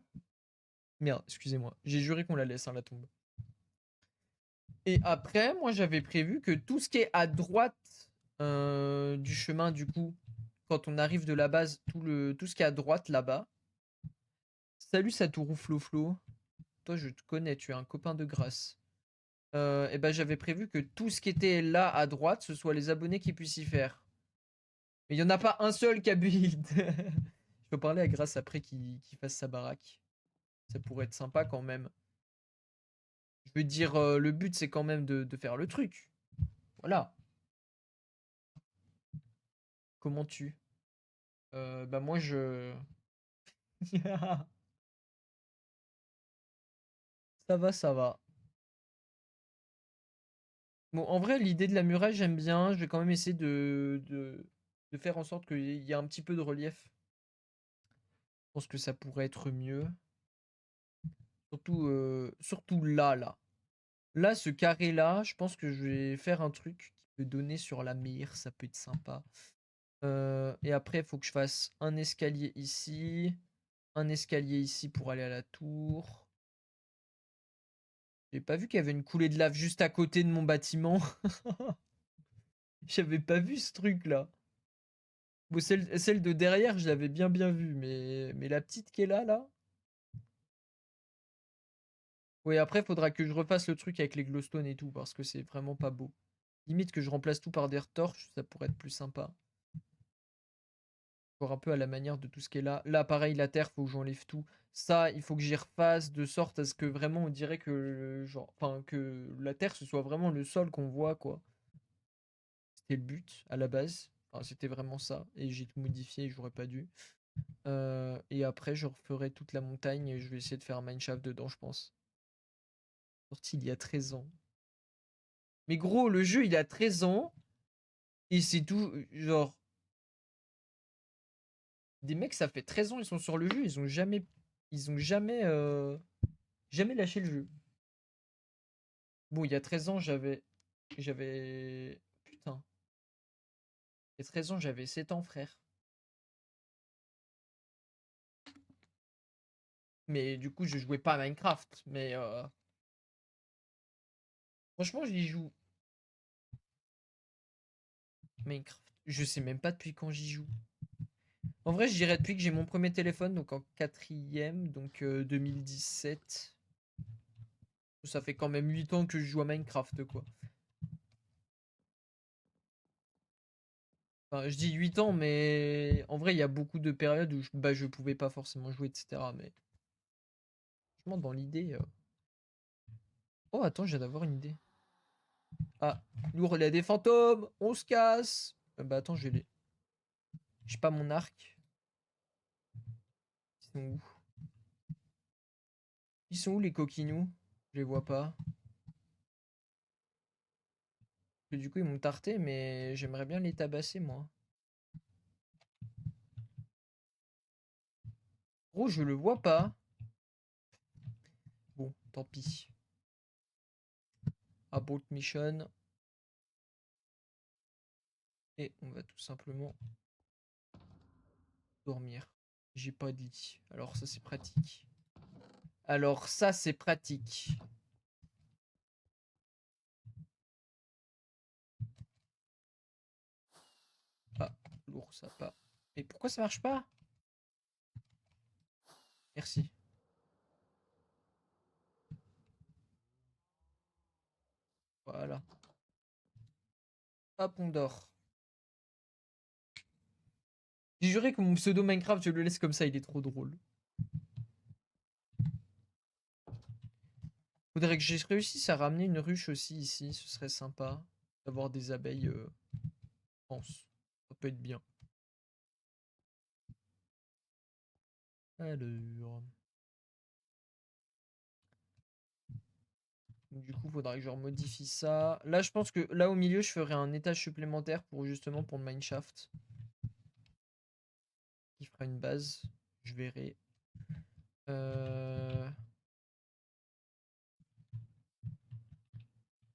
Merde, excusez-moi. J'ai juré qu'on la laisse, hein, la tombe. Et après, moi, j'avais prévu que tout ce qui est à droite du chemin, du coup, quand on arrive de la base, tout ce qui est à droite là-bas. Salut Satoru Flo Flo. Toi, je te connais, tu es un copain de grâce. Et ben, j'avais prévu que tout ce qui était là à droite, ce soit les abonnés qui puissent y faire. Mais il n'y en a pas un seul qui a build. Je peux parler à Grâce après qu'il fasse sa baraque. Ça pourrait être sympa quand même. Je veux dire, le but c'est quand même de faire le truc. Voilà. Comment tu Bah moi je... Ça va, ça va. Bon, en vrai, l'idée de la muraille, j'aime bien. Je vais quand même essayer de faire en sorte qu'il y ait un petit peu de relief. Je pense que ça pourrait être mieux. Surtout là, là. Là, ce carré-là, je pense que je vais faire un truc qui peut donner sur la mer. Ça peut être sympa. Et après, il faut que je fasse un escalier ici. Un escalier ici pour aller à la tour. J'ai pas vu qu'il y avait une coulée de lave juste à côté de mon bâtiment. J'avais pas vu ce truc-là. Bon, celle de derrière, je l'avais bien vue, mais la petite qui est là, là. Oui, après, faudra que je refasse le truc avec les glowstone et tout, parce que c'est vraiment pas beau. Limite que je remplace tout par des retorches, ça pourrait être plus sympa. Voir un peu à la manière de tout ce qui est là. Là, pareil, la terre, faut que j'enlève tout. Ça, il faut que j'y refasse de sorte à ce que vraiment on dirait que, genre, enfin, que la terre, ce soit vraiment le sol qu'on voit, quoi. C'était le but à la base. Enfin, c'était vraiment ça. Et j'ai tout modifié, j'aurais pas dû. Et après, je referai toute la montagne et je vais essayer de faire un mineshaft dedans, je pense. Sorti il y a 13 ans. Mais gros, le jeu, il a 13 ans. Et c'est tout. Genre, des mecs, ça fait 13 ans, ils sont sur le jeu, ils ont jamais. Ils ont jamais. Jamais lâché le jeu. Bon, il y a 13 ans, j'avais. Putain. Il y a 13 ans, j'avais 7 ans, frère. Mais du coup, je jouais pas à Minecraft. Mais franchement, j'y joue. Minecraft. Je sais même pas depuis quand j'y joue. En vrai, je dirais depuis que j'ai mon premier téléphone, donc en quatrième, donc 2017. Ça fait quand même 8 ans que je joue à Minecraft, quoi. Enfin, je dis 8 ans, mais en vrai, il y a beaucoup de périodes où je pouvais pas forcément jouer, etc. Mais franchement, dans l'idée. Oh, attends, j'ai d'avoir une idée. Ah, lourd, il y a des fantômes, on se casse. Bah attends, j'ai pas mon arc. Ils sont où? Ils sont où les coquinous? Je les vois pas. Du coup, ils m'ont tarté, mais j'aimerais bien les tabasser, moi. Gros, je le vois pas. Bon, tant pis. About mission. Et on va tout simplement dormir. J'ai pas de lit. Alors ça, c'est pratique. Alors ça, c'est pratique. Ah, lourd, ça pas. Et pourquoi ça marche pas? Merci. Voilà. Hop, on dort. J'ai juré que mon pseudo Minecraft, je le laisse comme ça, il est trop drôle. Faudrait que j'ai réussisse à ramener une ruche aussi ici, ce serait sympa. D'avoir des abeilles, je pense. Ça peut être bien. Alors. Du coup, faudra que je remodifie ça. Là, je pense que là au milieu, je ferai un étage supplémentaire pour justement pour le mineshaft. Qui fera une base. Je verrai. Euh,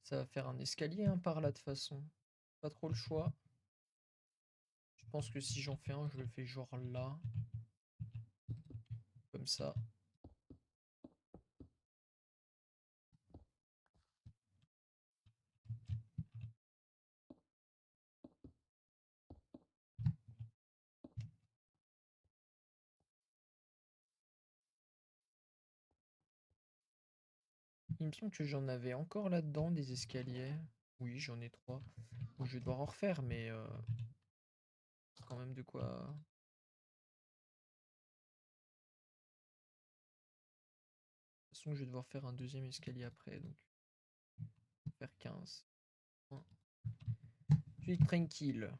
Ça va faire un escalier hein, par là de toute façon. Pas trop le choix. Je pense que si j'en fais un, je le fais genre là. Comme ça. Il me semble que j'en avais encore là-dedans des escaliers. Oui, j'en ai 3. Donc, je vais devoir en refaire, mais quand même de quoi. De toute façon, je vais devoir faire un deuxième escalier après, donc faire 15. Je suis tranquille.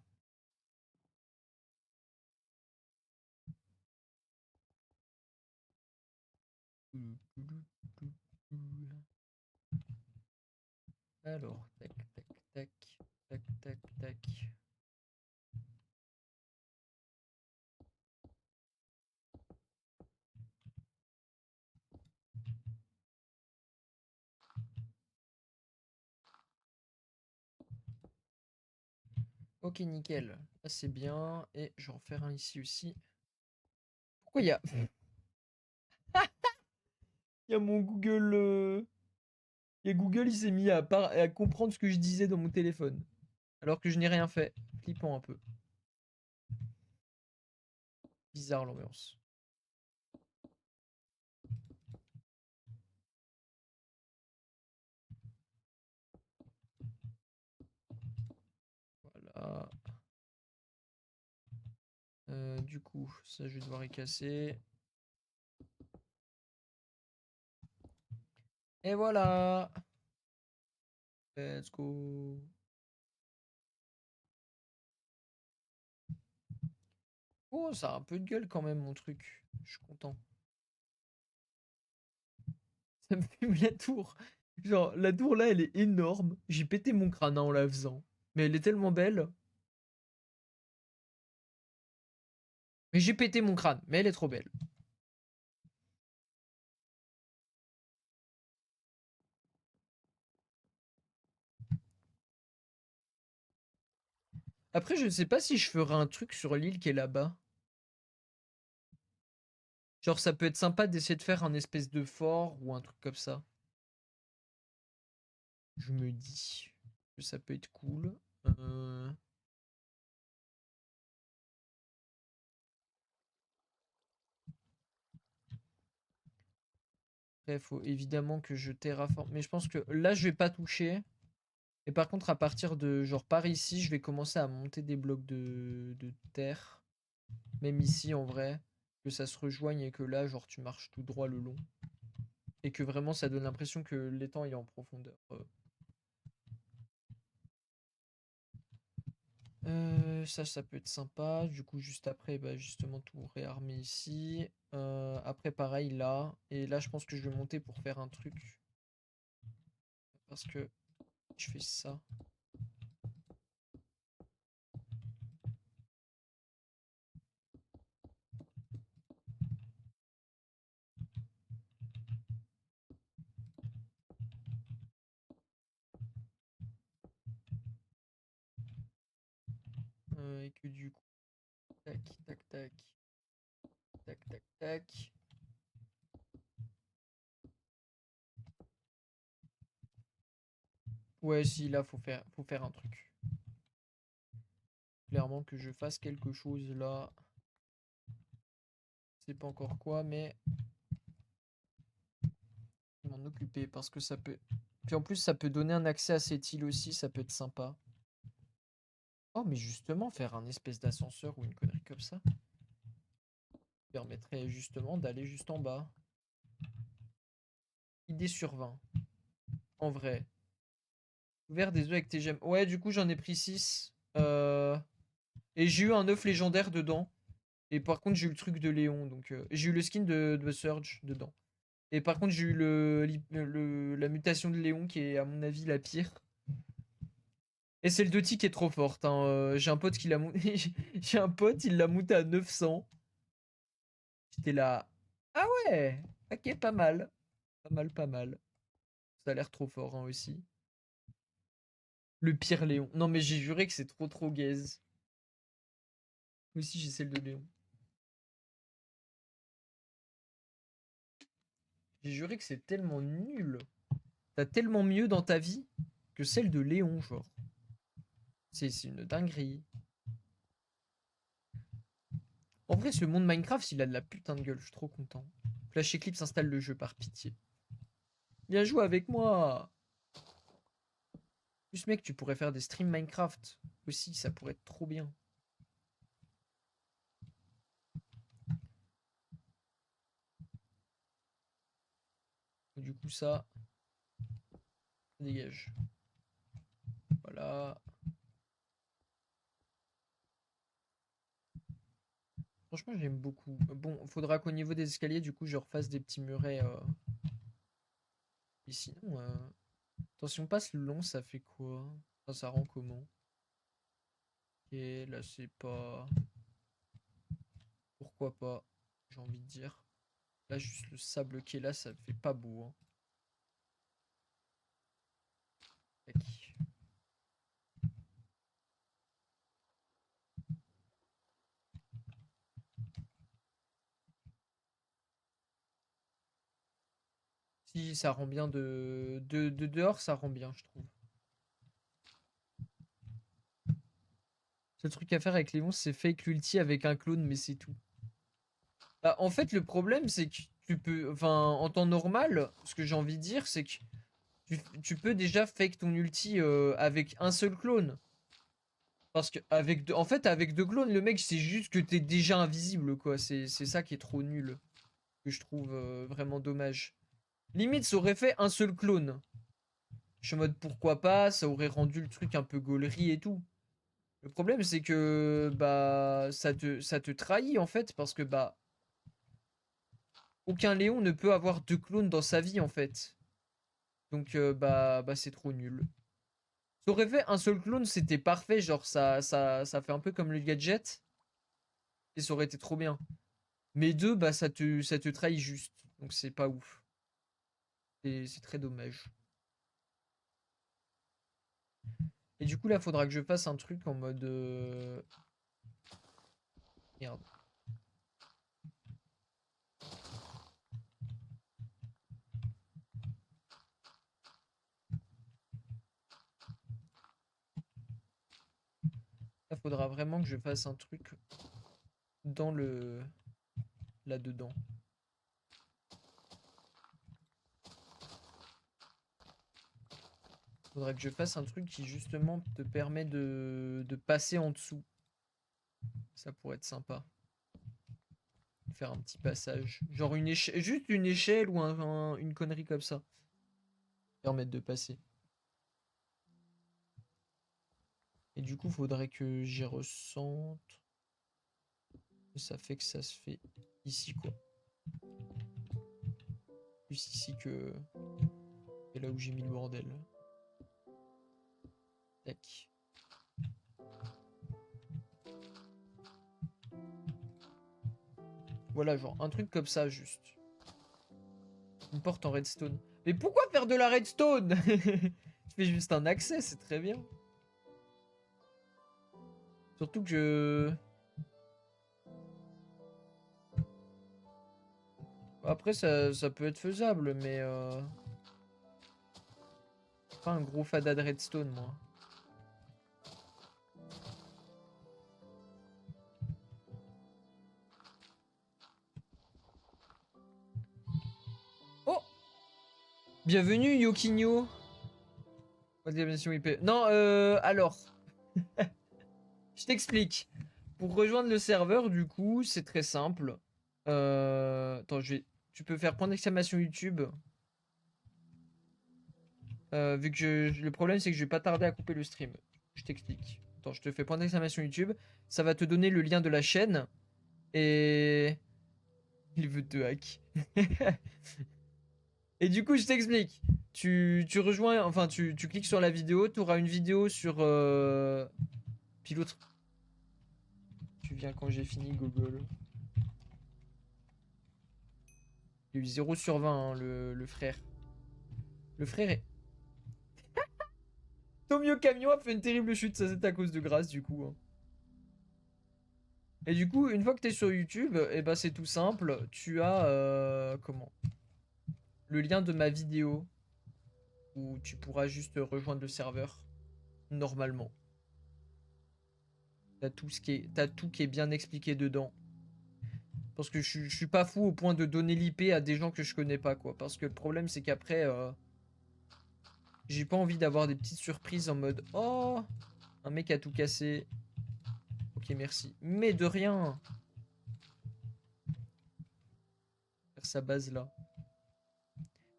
Alors, tac, tac. Ok, nickel. Là, c'est bien. Et je vais en faire un ici aussi. Pourquoi il y a... Il y a mon Google... Il y a Google, il s'est mis à comprendre ce que je disais dans mon téléphone. Alors que je n'ai rien fait. Flippant un peu. Bizarre l'ambiance. Voilà. Du coup, ça, je vais devoir y casser. Et voilà. Let's go. Oh, ça a un peu de gueule quand même, mon truc. Je suis content. Ça me fume la tour. Genre, la tour là, elle est énorme. J'ai pété mon crâne en la faisant. Mais elle est tellement belle. Mais j'ai pété mon crâne. Mais elle est trop belle. Après, je ne sais pas si je ferai un truc sur l'île qui est là-bas. Genre, ça peut être sympa d'essayer de faire un espèce de fort ou un truc comme ça. Je me dis que ça peut être cool. Euh... Après, faut évidemment que je terraforme. Mais je pense que là, je vais pas toucher. Et par contre, à partir de genre par ici, je vais commencer à monter des blocs de terre. Même ici, en vrai. Que ça se rejoigne et que là, genre, tu marches tout droit le long. Et que vraiment, ça donne l'impression que l'étang est en profondeur. Ça peut être sympa. Du coup, juste après, bah, justement, tout réarmer ici. Après, pareil, là. Et là, je pense que je vais monter pour faire un truc. Parce que je fais ça. Et que du coup, tac, tac, tac, tac, tac, tac. Ouais, si, là, faut faire un truc. Clairement que je fasse quelque chose là. C'est pas encore quoi, mais je vais m'en occuper parce que ça peut. Puis en plus, ça peut donner un accès à cette île aussi, ça peut être sympa. Oh, mais justement, faire un espèce d'ascenseur ou une connerie comme ça permettrait justement d'aller juste en bas. Idée sur 20. En vrai. Ouvert des œufs avec tes gemmes. Ouais, du coup, j'en ai pris 6. Et j'ai eu un œuf légendaire dedans. Et par contre, j'ai eu le truc de Léon. Donc, j'ai eu le skin de Surge dedans. Et par contre, j'ai eu la mutation de Léon qui est, à mon avis, la pire. Et celle de Ti qui est trop forte, hein. J'ai un pote qui l'a monté. J'ai un pote, il l'a monté à 900. J'étais là. Ah ouais! Ok, pas mal. Pas mal, pas mal. Ça a l'air trop fort, hein, aussi. Le pire Léon. Non, mais j'ai juré que c'est trop trop gaze. Moi aussi, j'ai celle de Léon. J'ai juré que c'est tellement nul. T'as tellement mieux dans ta vie que celle de Léon, genre. C'est une dinguerie. En vrai, ce monde Minecraft, il a de la putain de gueule. Je suis trop content. Flash Eclipse installe le jeu par pitié. Viens jouer avec moi. Plus mec, tu pourrais faire des streams Minecraft aussi, ça pourrait être trop bien. Du coup, ça dégage. Voilà. Franchement, j'aime beaucoup. Bon, faudra qu'au niveau des escaliers, du coup, je refasse des petits murets. Et sinon, attention, passe le long, ça fait quoi? Enfin, ça rend comment? Ok, là, c'est pas. Pourquoi pas? J'ai envie de dire. Là, juste le sable qui est là, ça fait pas beau, hein. Tac. Si, ça rend bien de dehors, ça rend bien, je trouve. Le truc à faire avec les monstres, c'est fake l'ulti avec un clone, mais c'est tout. Bah, en fait, le problème, c'est que tu peux... Enfin, en temps normal, ce que j'ai envie de dire, c'est que tu peux déjà fake ton ulti avec un seul clone. Parce que en fait, avec deux clones, le mec, c'est juste que t'es déjà invisible, quoi. C'est ça qui est trop nul. Que je trouve vraiment dommage. Limite, ça aurait fait un seul clone. Je suis en mode pourquoi pas, ça aurait rendu le truc un peu gaulerie et tout. Le problème, c'est que bah ça te trahit en fait, parce que bah aucun Léon ne peut avoir deux clones dans sa vie en fait. Donc bah c'est trop nul. Ça aurait fait un seul clone, c'était parfait, genre ça fait un peu comme le gadget et ça aurait été trop bien. Mais deux, bah ça te trahit juste, donc c'est pas ouf. C'est très dommage. Et du coup là, faudra que je fasse un truc en mode merde. Là, faudra vraiment que je fasse un truc dans le là-dedans. Faudrait que je fasse un truc qui justement te permet de passer en dessous. Ça pourrait être sympa. Faire un petit passage. Genre une échelle, juste une échelle ou une connerie comme ça. Permettre de passer. Et du coup, faudrait que j'y recentre. Ça fait que ça se fait ici, quoi. Plus ici que... Et là où j'ai mis le bordel. Tac. Voilà, genre un truc comme ça, juste. Une porte en redstone. Mais pourquoi faire de la redstone? Je fais juste un accès, c'est très bien. Surtout que je... Après, ça peut être faisable, mais... Pas un gros fada de redstone, moi. Oh! Bienvenue, Yokinyo. IP. Non, alors... Je t'explique. Pour rejoindre le serveur, du coup, c'est très simple. Attends, tu peux faire point d'exclamation YouTube. Vu que le problème, c'est que je vais pas tarder à couper le stream. Je t'explique. Attends, je te fais point d'exclamation YouTube. Ça va te donner le lien de la chaîne. Et... Il veut te hack. Et du coup, je t'explique. Tu rejoins... Enfin, tu cliques sur la vidéo. Tu auras une vidéo sur... Pilote. Tu viens quand j'ai fini, Google. Il a eu 0 sur 20, hein, le frère. Le frère est... Tomio Camion a fait une terrible chute, ça c'est à cause de Grâce du coup. Hein. Et du coup, une fois que t'es sur YouTube, et bah c'est tout simple, tu as comment le lien de ma vidéo où tu pourras juste rejoindre le serveur normalement. T'as tout qui est bien expliqué dedans. Parce que je suis pas fou au point de donner l'IP à des gens que je connais pas quoi. Parce que le problème c'est qu'après j'ai pas envie d'avoir des petites surprises en mode oh un mec a tout cassé. Ok merci. Mais de rien. Faire sa base là.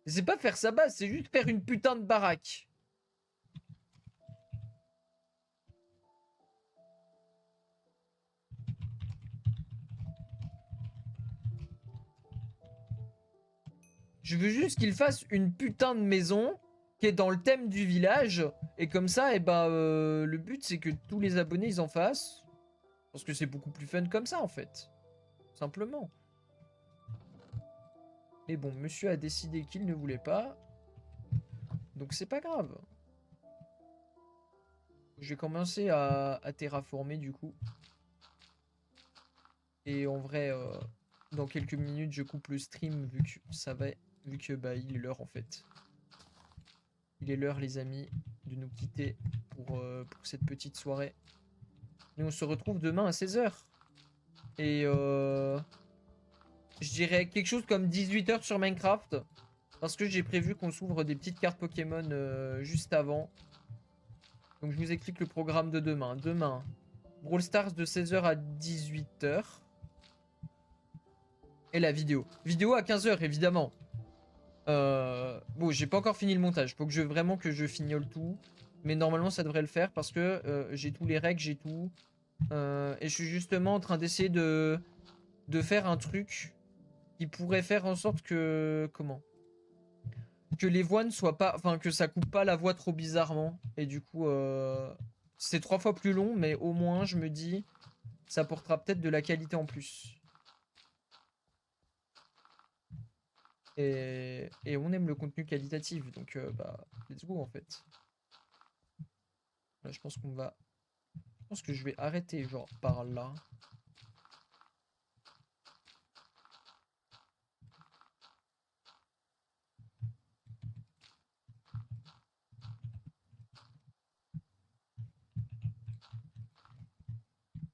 C'est pas faire sa base, c'est juste faire une putain de baraque. Je veux juste qu'il fasse une putain de maison qui est dans le thème du village. Et comme ça, et bah, le but c'est que tous les abonnés ils en fassent. Parce que c'est beaucoup plus fun comme ça en fait. Simplement. Mais bon, monsieur a décidé qu'il ne voulait pas. Donc c'est pas grave. Je vais commencer à terraformer du coup. Et en vrai, dans quelques minutes, je coupe le stream vu que ça va vu que bah il est l'heure en fait. Il est l'heure les amis de nous quitter pour cette petite soirée. Et on se retrouve demain à 16 h. Et je dirais quelque chose comme 18 h sur Minecraft. Parce que j'ai prévu qu'on s'ouvre des petites cartes Pokémon juste avant. Donc je vous explique le programme de demain. Demain, Brawl Stars de 16 h à 18 h. Et la vidéo. Vidéo à 15 h évidemment. Bon, j'ai pas encore fini le montage. Faut que vraiment que je fignole tout. Mais normalement, ça devrait le faire parce que j'ai tous les règles, j'ai tout. Et je suis justement en train d'essayer de faire un truc qui pourrait faire en sorte que... Comment? Que les voix ne soient pas... Enfin, que ça coupe pas la voix trop bizarrement. Et du coup, c'est 3 fois plus long, mais au moins, je me dis, ça apportera peut-être de la qualité en plus. Et on aime le contenu qualitatif, donc bah, let's go en fait. Là, je pense qu'on va... Je pense que je vais arrêter genre par là.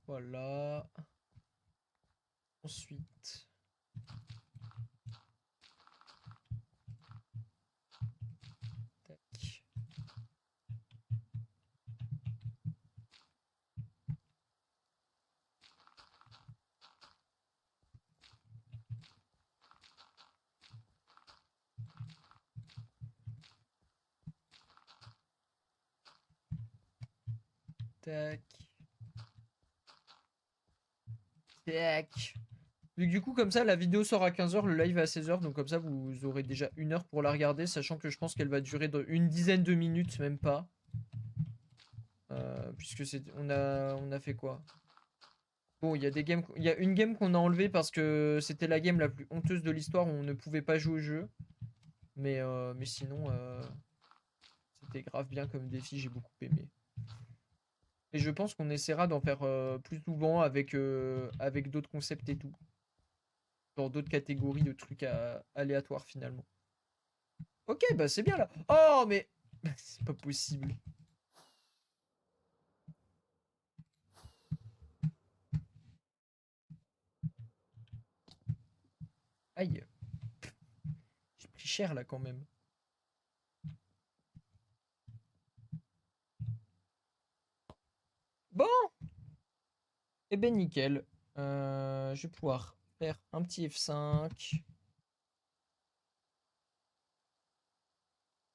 Voilà. Ensuite... Tac. Tac. Tac. Donc, du coup, comme ça, la vidéo sort à 15 h, le live à 16 h. Donc comme ça, vous aurez déjà 1 heure pour la regarder, sachant que je pense qu'elle va durer une dizaine de minutes, même pas. Puisque on a fait quoi? Bon, il y a des games, il y a une game qu'on a enlevée parce que c'était la game la plus honteuse de l'histoire où on ne pouvait pas jouer au jeu. Mais sinon, c'était grave bien comme défi, j'ai beaucoup aimé. Et je pense qu'on essaiera d'en faire plus souvent avec d'autres concepts et tout. Dans d'autres catégories de trucs aléatoires finalement. Ok, bah c'est bien là. Oh, mais c'est pas possible. Aïe, j'ai pris cher là quand même. Bon, et ben nickel. Je vais pouvoir faire un petit F5.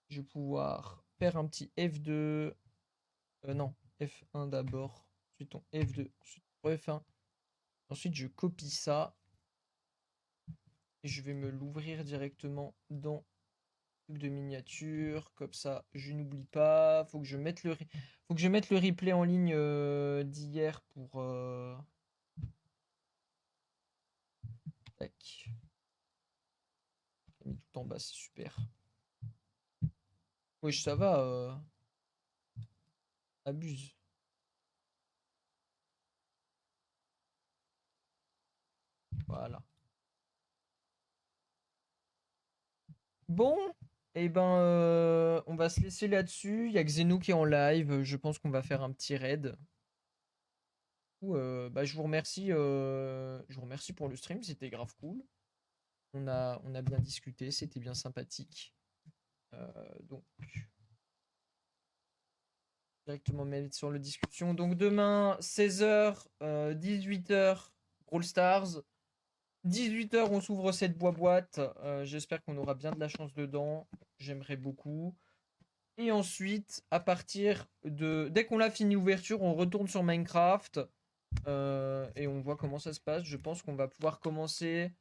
Je vais pouvoir faire un petit F2. Non, F1 d'abord. Ensuite on F2. Ensuite F1. Ensuite je copie ça. Et je vais me l'ouvrir directement dans le truc de miniature. Comme ça, je n'oublie pas. Faut que je mette faut que je mette le replay en ligne d'hier pour... Tac. J'ai mis tout en bas, c'est super. Oui, ça va. Abuse. Voilà. Bon, et ben, on va se laisser là-dessus. Il y a Xeno qui est en live. Je pense qu'on va faire un petit raid. Bah, je vous remercie pour le stream. C'était grave cool. On a bien discuté. C'était bien sympathique. Donc, directement mettre sur la discussion. Donc, demain, 16 h, 18 h, Brawl Stars. 18 h, on s'ouvre cette boîte. J'espère qu'on aura bien de la chance dedans. J'aimerais beaucoup. Et ensuite, à partir de... Dès qu'on a fini l'ouverture, on retourne sur Minecraft. Et on voit comment ça se passe. Je pense qu'on va pouvoir commencer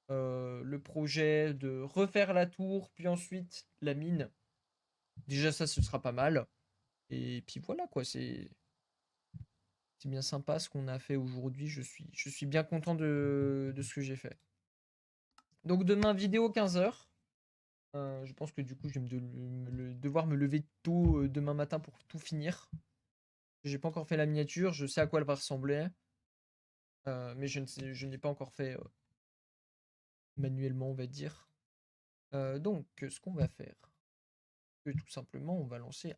le projet de refaire la tour, puis ensuite la mine. Déjà ça, ce sera pas mal. Et puis voilà quoi, c'est bien sympa ce qu'on a fait aujourd'hui. Je suis bien content de ce que j'ai fait. Donc demain, vidéo 15 h. Je pense que du coup, je vais devoir me lever tôt demain matin pour tout finir. J'ai pas encore fait la miniature, je sais à quoi elle va ressembler. Mais je n'ai pas encore fait manuellement, on va dire. Donc, ce qu'on va faire, que tout simplement, on va lancer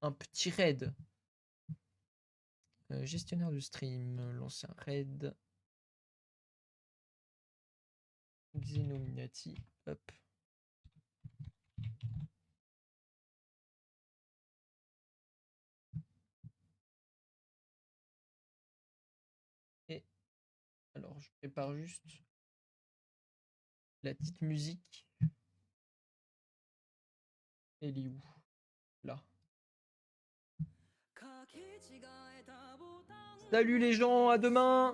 un petit raid. Gestionnaire de stream, lancer un raid. Xenominati, hop. Et alors, je prépare juste la petite musique. Elle est où? Là. Salut les gens, à demain!